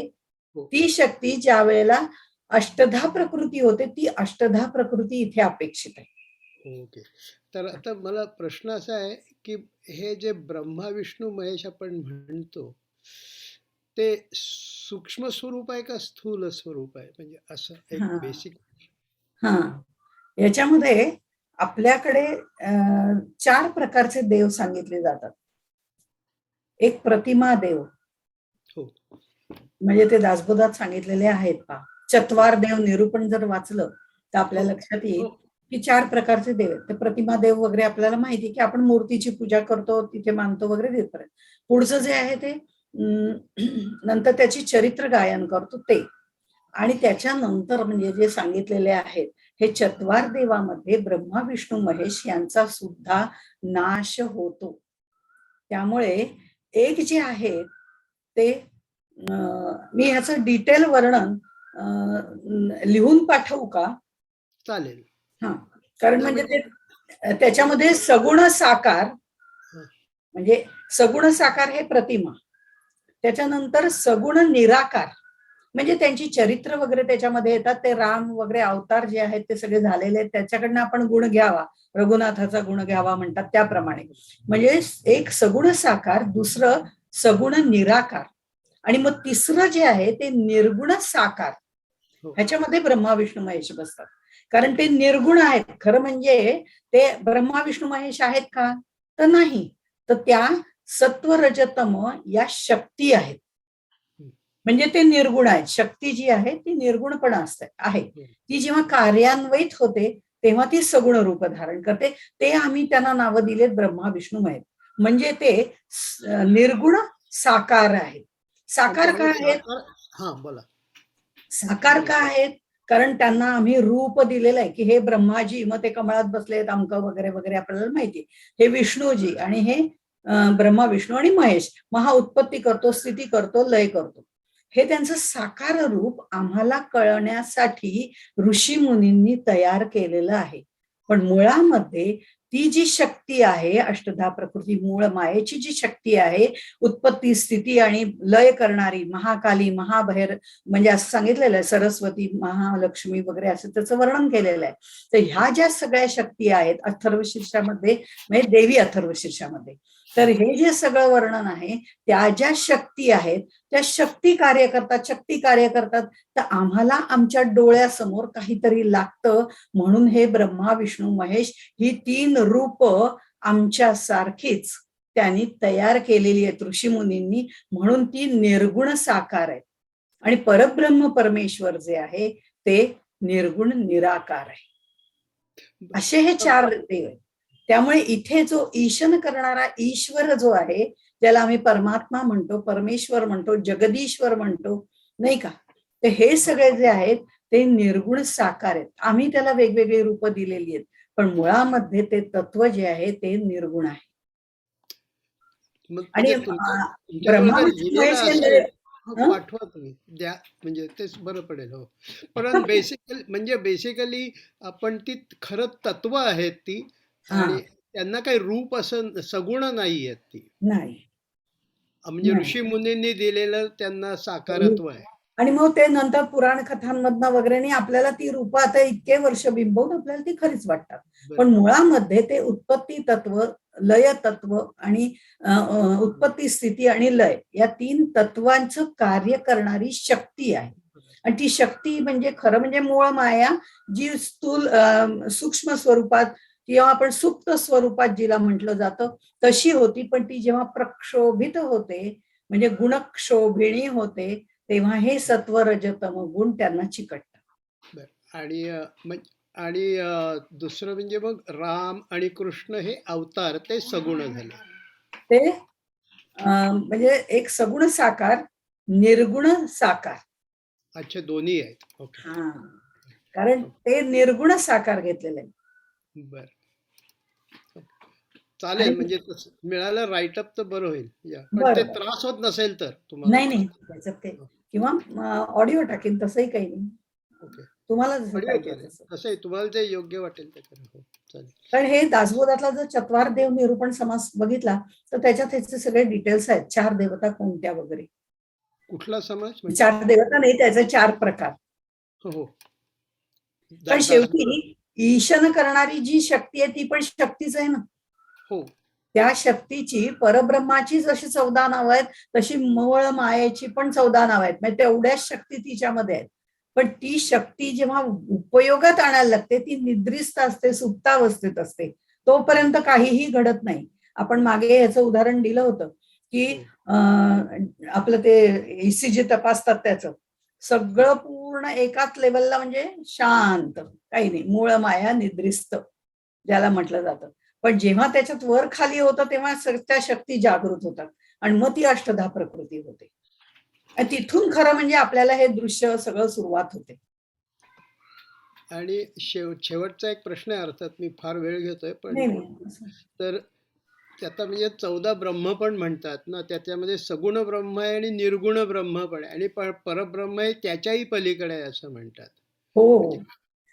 हो ती शक्ती ज्या वेळेला अष्टधा प्रकृती होते, ती अष्टधा प्रकृती इथे अपेक्षित आहे. ओके. तर आता मला प्रश्न असा आहे की हे जे ब्रह्मा विष्णू महेश आपण म्हणतो ते सूक्ष्म स्वरूप आहे का स्थूल स्वरूप आहे, म्हणजे असं एक हा बेसिक. हा याच्यामध्ये आपल्याकडे 4 प्रकारचे देव सांगितले जातात. एक प्रतिमा देव, हो म्हणजे ते दासबोधात सांगितलेले आहेत पहा. चत्वार देव निरूपण जर वाचलं तर आपल्या हो लक्षात येईल हो की 4 प्रकारचे देव आहेत. ते प्रतिमा देव वगैरे आपल्याला माहिती की आपण मूर्तीची पूजा करतो, तिथे मानतो वगैरे तिथपर्यंत. पुढचं जे आहे ते नंतर त्याची चरित्र गायन करतो ते. आणि त्याच्यानंतर म्हणजे जे सांगितलेले आहेत हे चत्वार देवामध्ये ब्रह्मा विष्णू महेश यांचा सुद्धा नाश होतो. त्यामुळे एक जे आहे ते मी ह्याचं डिटेल वर्णन लिहून पाठवू का? चालेल. हा, कारण नाही म्हणजे म्हणजे ते त्याच्यामध्ये सगुण साकार, हं, म्हणजे सगुण साकार हे प्रतिमा, त्याच्यानंतर सगुण निराकार म्हणजे त्यांची चरित्र वगैरे त्याच्यामध्ये येतात. ते राम वगैरे अवतार जे आहेत ते सगळे झालेले आहेत, त्याच्याकडनं आपण गुण घ्यावा, रघुनाथाचा गुण घ्यावा म्हणतात त्याप्रमाणे. म्हणजे एक सगुण साकार, दुसरं सगुण निराकार, आणि मग तिसरं जे आहे ते निर्गुण साकार. हो ह्याच्यामध्ये ब्रह्मा विष्णू महेश बसतात, कारण ते निर्गुण आहेत. खरं म्हणजे ते ब्रह्मा विष्णू महेश आहेत का? तर नाही. तर त्या सत्व रजतम या शक्ती आहेत, म्हणजे ते निर्गुण आहेत. शक्ती जी आहे ती निर्गुणपणा असते आहे. हो ती जेव्हा कार्यान्वित होते तेव्हा ती सगुण रूप धारण करते. ते आम्ही त्यांना नावं दिलेत ब्रह्मा विष्णू महेश. म्हणजे ते निर्गुण साकार आहेत. अच्छा, साकार का म्हणजे आहेत? साकार. हा बोला. साकार का आहेत? कारण त्यांना आम्ही रूप दिलेलं आहे की हे ब्रह्माजी, मग ते कमळात बसलेत अंक वगैरे वगैरे आपल्याला माहिती. हे विष्णूजी आणि हे ब्रह्मा विष्णू आणि महेश. मग हा उत्पत्ती करतो, स्थिती करतो, लय करतो. हे त्यांचं साकार रूप आम्हाला कळण्यासाठी ऋषी मुनींनी तयार केलेलं आहे. पण मुळामध्ये ती जी शक्ती आहे, अष्टधा प्रकृती मूळ मायेची जी शक्ती आहे, उत्पत्ती स्थिती आणि लय करणारी महाकाली महाभैर, म्हणजे असं सांगितलेलं आहे सरस्वती महालक्ष्मी वगैरे असं त्याचं वर्णन केलेलं आहे. तर ह्या ज्या सगळ्या शक्ती आहेत अथर्वशीर्षामध्ये, म्हणजे देवी अथर्वशीर्षामध्ये, तर हे जे सगळं वर्णन आहे त्या ज्या शक्ती आहेत त्या शक्ती कार्य करतात, शक्ती कार्य करतात. तर आम्हाला आमच्या डोळ्यासमोर काहीतरी लागतं, म्हणून हे ब्रह्मा विष्णू महेश ही 3 रूप आमच्या सारखीच त्यांनी तयार केलेली आहेत ऋषी मुनींनी, म्हणून ती निर्गुण साकार आहेत. आणि परब्रह्म परमेश्वर जे आहे ते निर्गुण निराकार आहे. असे हे 4 देव आहेत. त्यामुळे इथे जो ईशन करणारा ईश्वर जो आहे, ज्याला आम्ही परमात्मा म्हणतो, परमेश्वर म्हणतो, जगदीश्वर म्हणतो, नाही का? तर हे सगळे जे आहेत ते निर्गुण साकार आहेत. आम्ही त्याला वेगवेगळी रूप दिलेली आहेत, पण मुळामध्ये ते तत्व जे आहे ते निर्गुण आहे. मग आणि म्हणजे तुमच्याजवळ ब्रह्मा जर विष्णू लिहिलेलं महेश असेल हे हो, हं? पाठवा तुम्ही द्या, म्हणजे तेच बरं पडेल. हो, पण बेसिकली म्हणजे बेसिकली आपण ती खरं तत्व आहेत ती, हा, आणि त्यांना काही रूप असं सगुण नाही आहेत ती, नाही म्हणजे नाही. ऋषी मुनींनी दिलेलं त्यांना साकारत्व आहे. आणि मग ते नंतर पुराण कथांमधनं वगैरे आपल्याला ती रूप आता इतके वर्ष बिंबवून आपल्याला ती खरीच वाटतात. पण बरोबर मुळामध्ये ते उत्पत्ती तत्व, लय तत्व आणि उत्पत्ती स्थिती आणि लय या 3 तत्वांचं कार्य करणारी शक्ती आहे. आणि ती शक्ती म्हणजे खरं म्हणजे मूळ माया, जी स्थूल सूक्ष्म स्वरूपात किंवा आपण सुप्त स्वरूपात जिला म्हटलं जातं तशी होती, पण ती जेव्हा प्रक्षोभित होते म्हणजे गुणक्षोभिणी होते, तेव्हा हे सत्व रजतम गुण त्यांना चिकटतात. बरं. आणि दुसरं म्हणजे मग राम आणि कृष्ण हे अवतार ते सगुण झाले. ते म्हणजे एक सगुण साकार, निर्गुण साकार. अच्छा, दोन्ही आहेत. ओके. हा, कारण ते निर्गुण साकार घेतलेले आहे. बर, आणि चालेल. म्हणजे मिळालं राईटअप तर बरं होईल. पण ते बरोबर. त्रास होत नसेल तर तुम्हाला. नाही त्याच्यात ते किंवा ऑडिओ टाकेन, तसंही काही नाही. ओके. तुम्हाला जसं ऑडिओ पाहिजे चालेल. तसं. तसंही तुम्हाला जे योग्य वाटेल ते करा. हो, चालेल. कारण हे दासबोधातला जर चत्वार देव निरूपण समास बघितला तर त्याच्यात ह्याचे सगळे डिटेल्स आहेत, 4 देवता कोणत्या वगैरे. कुठला समाज म्हणजे? 4 देवता नाही, त्याचे 4 प्रकार. हो. पण शेवटी ईशन करणारी जी शक्ती आहे ती पण शक्तीच आहे ना. हो. त्या शक्तीची, परब्रह्माची जशी 14 नावं आहेत तशी मूळ मायेची पण 14 नावं आहेत. म्हणजे तेवढ्याच शक्ती तिच्यामध्ये आहेत. पण ती शक्ती जेव्हा उपयोगात आणायला लागते ती निद्रिस्त असते, सुप्तावस्थेत असते. तोपर्यंत काहीही घडत नाही. आपण मागे याचं उदाहरण दिलं होतं की आपलं ते ECG तपासतात त्याचं सगळं पूर्ण एकाच लेवलला, म्हणजे शांत, काही नाही, मूळ माया निद्रिस्त ज्याला म्हटलं जातं. पण जेव्हा त्याच्यात वर खाली होतं तेव्हा त्या शक्ती जागृत होतात आणि मग ती अष्टधा प्रकृती होते. आणि तिथून खरं म्हणजे आपल्याला हे दृश्य सगळं सुरुवात होते. आणि शेवटचा एक प्रश्न आहे, अर्थात मी फार वेळ घेतोय, पण तर त्याचा म्हणजे 14 ब्रह्म पण म्हणतात ना, त्याच्यामध्ये सगुण ब्रह्म आहे आणि निर्गुण ब्रह्म पण आहे आणि परब्रह्म आहे त्याच्याही पलीकडे आहे असं म्हणतात. हो,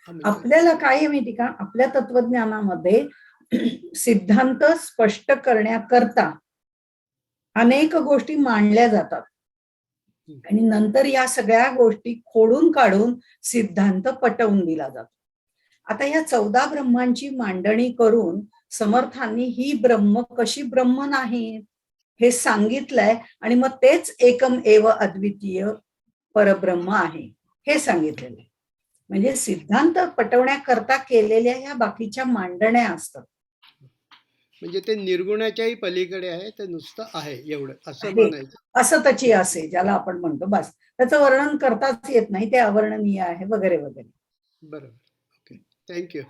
आपल्याला काय माहिती का, आपल्या तत्वज्ञानामध्ये सिद्धांत स्पष्ट करण्याकरता अनेक गोष्टी मांडल्या जातात आणि नंतर या सगळ्या गोष्टी खोडून काढून सिद्धांत पटवून दिला जातो. आता या 14 ब्रह्मांची मांडणी करून समर्थांनी ही ब्रह्म कशी ब्रह्म नाही हे सांगितलंय आणि मग तेच एकम एव अद्वितीय परब्रह्म आहे हे सांगितलेलं आहे. म्हणजे सिद्धांत पटवण्याकरता केलेल्या या बाकीच्या मांडण्या असतात. म्हणजे ते निर्गुणाच्याही पलीकडे आहे, ते नुसतं आहे एवढं असं म्हणायचं. असं त्याची असे ज्याला आपण म्हणतो, बस त्याचं वर्णन करताच येत नाही, ते अवर्णनीय आहे वगैरे वगैरे. बरोबर. Okay, thank you.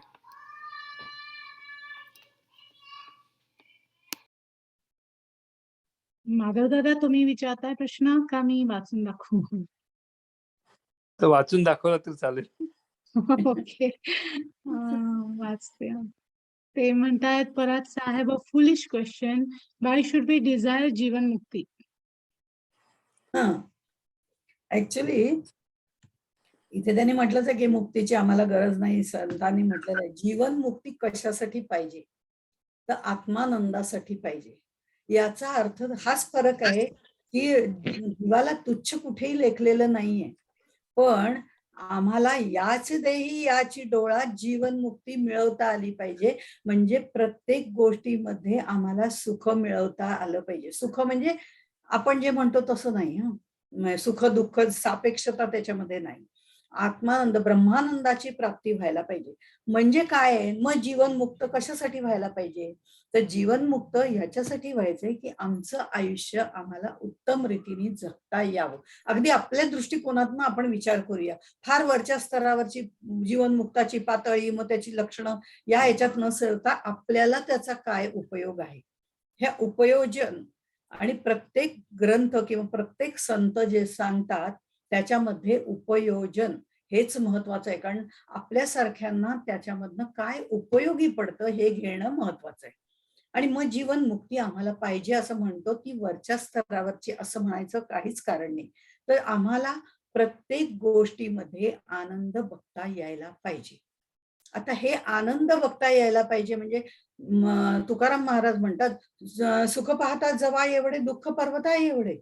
माधव दादा, तुम्ही विचारताय प्रश्न का मी वाचून दाखवू? तर वाचून दाखवला तर चालेल. ओके, वाचते. ते म्हणतायत, परत साहेब, a foolish question, why should be desire जीवन मुक्ती? ऍक्च्युली इथे त्यांनी म्हटलंच आहे की मुक्तीची आम्हाला गरज नाही. संतांनी म्हटलेलं आहे जीवन मुक्ती कशासाठी पाहिजे, तर आत्मानंदासाठी पाहिजे. याचा अर्थ हाच फरक आहे की जीवाला तुच्छ कुठेही लेखलेलं नाहीये, पण आम्हाला याच देही याची डोळा जीवन मुक्ती मिळवता आली पाहिजे. म्हणजे प्रत्येक गोष्टीमध्ये आम्हाला सुख मिळवता आलं पाहिजे. सुख म्हणजे आपण जे म्हणतो तसं नाही. सुख दुःख सापेक्षता त्याच्यामध्ये नाही. आत्मानंद, ब्रह्मानंदाची प्राप्ती व्हायला पाहिजे. म्हणजे काय आहे, मग जीवन मुक्त कशासाठी व्हायला पाहिजे, तर जीवन मुक्त ह्याच्यासाठी व्हायचंय की आमचं आयुष्य आम्हाला उत्तम रीतीने जगता यावं. अगदी आपल्या दृष्टिकोनातून आपण विचार करूया. फार वरच्या स्तरावरची जीवनमुक्ताची पातळी, मग त्याची लक्षणं या ह्याच्यात नसता आपल्याला त्याचा काय उपयोग आहे, ह्या उपयोजन आणि प्रत्येक ग्रंथ किंवा प्रत्येक संत जे सांगतात त्याच्यामध्ये उपयोजन हेच महत्वाचं आहे. कारण आपल्यासारख्यांना त्याच्यामधनं काय उपयोगी पडतं हे घेणं महत्वाचं आहे. आणि मग जीवन मुक्ती आम्हाला पाहिजे असं म्हणतो की वरच्या स्तरावरची असं म्हणायचं काहीच कारण नाही. तर आम्हाला प्रत्येक गोष्टीमध्ये आनंद बघता यायला पाहिजे. आता हे आनंद बघता यायला पाहिजे म्हणजे तुकाराम महाराज म्हणतात, सुख पाहता जवा एवढे, दुःख पर्वता एवढे.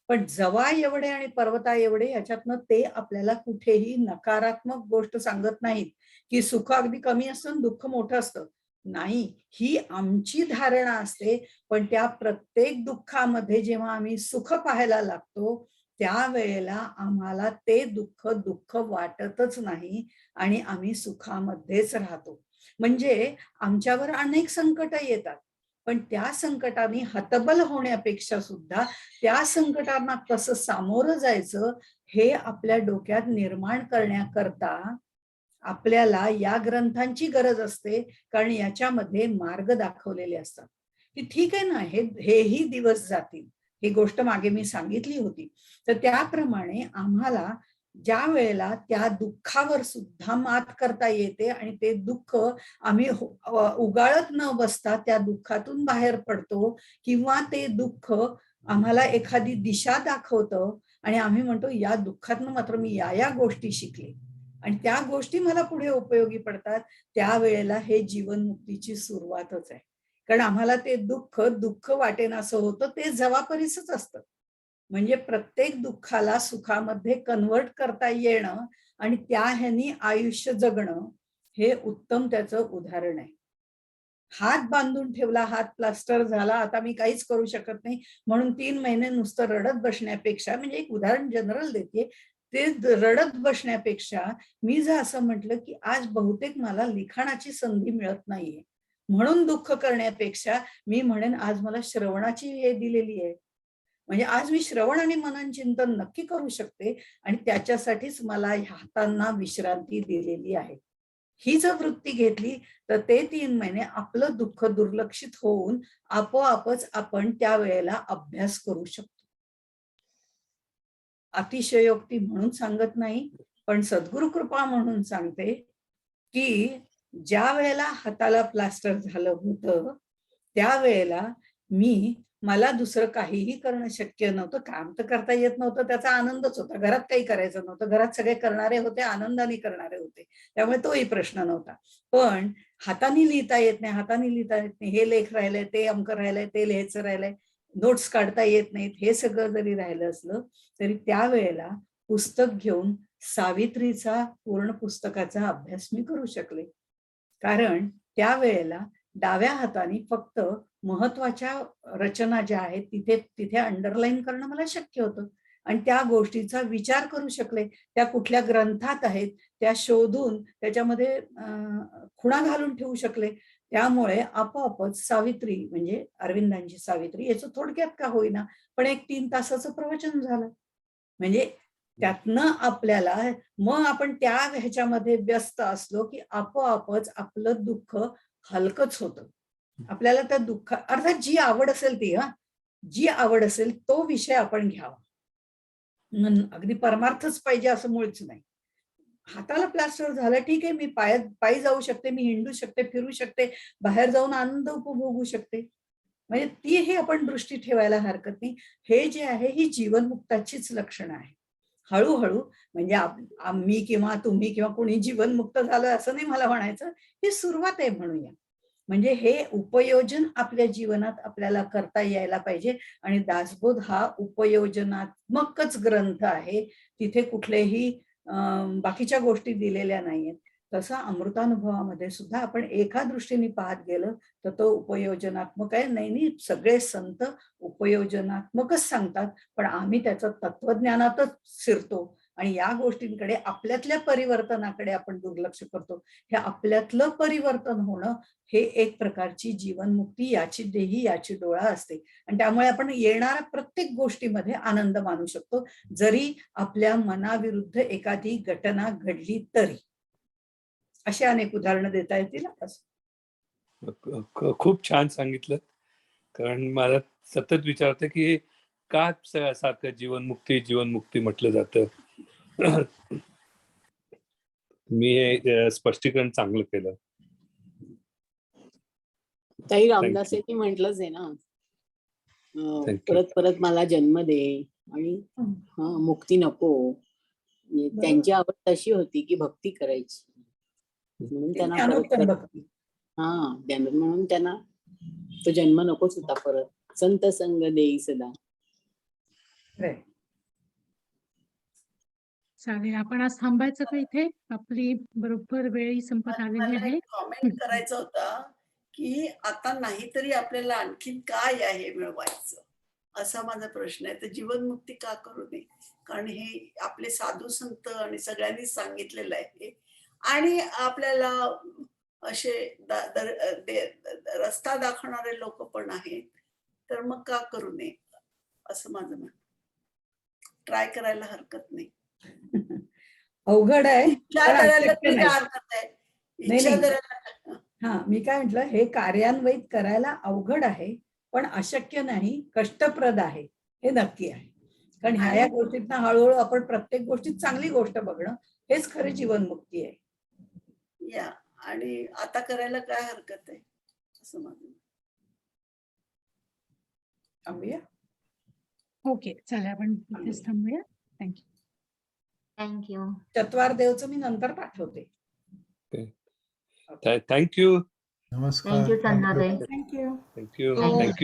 पण जवा एवढे आणि पर्वता एवढे याच्यातनं ते आपल्याला कुठेही नकारात्मक गोष्ट सांगत नाहीत की सुख अगदी कमी असतं दुःख मोठं असतं. नाही, ही आमची धारणा असते. पण त्या प्रत्येक दुःखामध्ये जेव्हा आम्ही सुख पाहायला लागतो त्यावेळेला आम्हाला ते दुःख वाटतच नाही आणि आम्ही सुखामध्येच राहतो. म्हणजे आमच्यावर अनेक संकट येतात, पण त्या संकटाने हतबल होण्यापेक्षा सुद्धा त्या संकटांना कसं सामोरं जायचं हे आपल्या डोक्यात निर्माण करण्याकरता आपल्याला या ग्रंथांची गरज असते. कारण याच्यामध्ये मार्ग दाखवलेले असतात की ठीक आहे ना, हेही दिवस जातील. ही गोष्ट मागे मी सांगितली होती. तर त्याप्रमाणे आम्हाला ज्या वेळेला त्या दुःखावर सुद्धा मात करता येते आणि ते दुःख आम्ही उगाळत न बसता त्या दुःखातून बाहेर पडतो, किंवा ते दुःख आम्हाला एखादी दिशा दाखवतं आणि आम्ही म्हणतो या दुःखातनं मात्र मी या गोष्टी शिकले आणि त्या गोष्टी मला पुढे उपयोगी पडतात, त्यावेळेला हे जीवनमुक्तीची सुरुवातच आहे. कारण आम्हाला ते दुःख वाटेनासं होतं, ते जवापरीसच असतं. म्हणजे प्रत्येक दुःखाला सुखामध्ये कन्व्हर्ट करता येणं आणि त्या ह्यानी आयुष्य जगणं हे उत्तम त्याचं उदाहरण आहे. हात बांधून ठेवला, हात प्लास्टर झाला, आता मी काहीच करू शकत नाही म्हणून 3 महिने नुसतं रडत बसण्यापेक्षा, म्हणजे एक उदाहरण जनरल देते, ते रडत बसण्यापेक्षा मी जर असं म्हटलं की आज बहुतेक मला लिखाणाची संधी मिळत नाहीये म्हणून दुःख करण्यापेक्षा मी म्हणेन आज मला श्रवणाची वेळ दिलेली आहे, म्हणजे आज मी श्रवण आणि मनन चिंतन नक्की करू शकते आणि त्याच्यासाठीच मला हातांना विश्रांती दिलेली आहे. ही जर वृत्ती घेतली तर ते 3 महिने आपलं दुःख दुर्लक्षित होऊन आपोआपच आपण त्यावेळेला अभ्यास करू शकतो. अतिशयोक्ती म्हणून सांगत नाही, पण सद्गुरु कृपा म्हणून सांगते की ज्या वेळेला हाताला प्लास्टर झालं होतं त्यावेळेला मला दुसरं काहीही करणं शक्य नव्हतं. काम तर करता येत नव्हतं, त्याचा आनंदच होता. घरात काही करायचं नव्हतं, घरात सगळे करणारे होते, आनंदाने करणारे होते, त्यामुळे तोही प्रश्न नव्हता. पण हाताने लिहिता येत नाही, हाताने लिहिता येत नाही, हे लेख राहिलंय, ते अंक राहिलंय, ते लिहायचं राहिलंय, नोट्स काढता येत नाहीत, हे सगळं जरी राहिलं असलं तरी त्यावेळेला पुस्तक घेऊन सावित्रीचा पूर्ण पुस्तकाचा अभ्यास मी करू शकले. कारण त्यावेळेला डाव्या हाताने फक्त महत्वाच्या रचना ज्या आहेत तिथे अंडरलाईन करणं मला शक्य होतं आणि त्या गोष्टीचा विचार करू शकले. त्या कुठल्या ग्रंथात आहेत त्या शोधून त्याच्यामध्ये खुणा घालून ठेवू शकले. त्यामुळे आपोआपच सावित्री म्हणजे अरविंदांची सावित्री याचं थोडक्यात का होईना पण एक 3 तासाचं प्रवचन झालं. म्हणजे त्यातनं आपल्याला मग आपण त्या ह्याच्यामध्ये व्यस्त असलो की आपोआपच आपलं दुःख हलकच होतं. आपल्याला त्या दुःख अर्थात जी आवड असेल ती जी आवड असेल तो विषय आपण घ्यावा. अगदी परमार्थच पाहिजे असं मुळीच नाही. हाताला प्लास्टर झालं ठीक आहे, मी पायी जाऊ शकते, मी हिंडू शकते, फिरू शकते, बाहेर जाऊन आनंद उपभोगू शकते. म्हणजे ती हे आपण दृष्टी ठेवायला हरकत नाही. हे जे आहे ही जीवनमुक्ताचीच लक्षणं आहे. हळूहळू म्हणजे आम्ही किंवा तुम्ही किंवा कोणी जीवनमुक्त झालं असं नाही मला म्हणायचं. ही सुरुवात आहे म्हणूया. म्हणजे हे उपयोजन आपल्या जीवनात आपल्याला करता यायला पाहिजे आणि दासबोध हा उपयोजनात्मकच ग्रंथ आहे. तिथे कुठलेही बाकीच्या गोष्टी दिलेल्या नाहीयेत. तसा अमृतानुभवामध्ये सुद्धा आपण एका दृष्टीने पाहत गेलं तर तो उपयोजनात्मक आहे. नाही सगळे संत उपयोजनात्मकच सांगतात, पण आम्ही त्याचं तत्वज्ञानातच शिरतो आणि या गोष्टींकडे आपल्यातल्या परिवर्तनाकडे आपण दुर्लक्ष करतो. हे आपल्यातलं परिवर्तन होणं हे एक प्रकारची जीवनमुक्ती, याची देही याची डोळा असते आणि त्यामुळे आपण येणाऱ्या प्रत्येक गोष्टीमध्ये आनंद मानू शकतो, जरी आपल्या मनाविरुद्ध एखादी घटना घडली तरी. अशी अनेक उदाहरणं देता येतील. खूप छान सांगितलं. कारण मला सतत विचारते की का सारखं जीवनमुक्ती म्हटलं जातं. मी हे स्पष्टीकरण चांगलं केलं. ताई रामदासांनी म्हटलंच आहे ना, परत परत मला जन्म दे आणि मुक्ती नको. त्यांची आवड तशी होती की भक्ती करायची म्हणून त्यांना म्हणून त्यांना तो जन्म नकोच होता परत. संत संग देई सदा. चालेल, आपण आज थांबायचं का इथे? आपली बरोबर वेळी संपत आलेली आहे. कमेंट करायचं होतं की आता नाहीतरी आपल्याला आणखीन काय आहे मिळवायचं, असा माझा प्रश्न आहे. तर जीवनमुक्ती का करू नये? कारण हे आपले साधू संत आणि सगळ्यांनीच सांगितलेलं आहे आणि आपल्याला असे रस्ता दाखवणारे लोक पण आहेत. तर मग का करू नये असं माझं मत. ट्राय करायला हरकत नाही. अवघड आहे इच्छा पण करायला अशक्य तरी नाही. काय हरकत आहे. नाही, इच्छा नाही. करायला हा, मी काय म्हंटल, हे कार्यान्वित करायला अवघड आहे पण अशक्य नाही, कष्टप्रद आहे, हे नक्की आहे. कारण ह्या आणि गोष्टीतनं हळूहळू आपण प्रत्येक गोष्टीत चांगली गोष्ट बघणं हेच खरी जीवनमुक्ती आहे. या आणि आता करायला काय हरकत आहे असं माझं मत. थांबूया. ओके, चालेल, आपण इथेच थांबूया. थँक्यू. थँक्यू. चत्वारदेवचं मी नंतर पाठवते. थँक्यू. थँक्यू चंदाताई. थँक्यू. थँक्यू.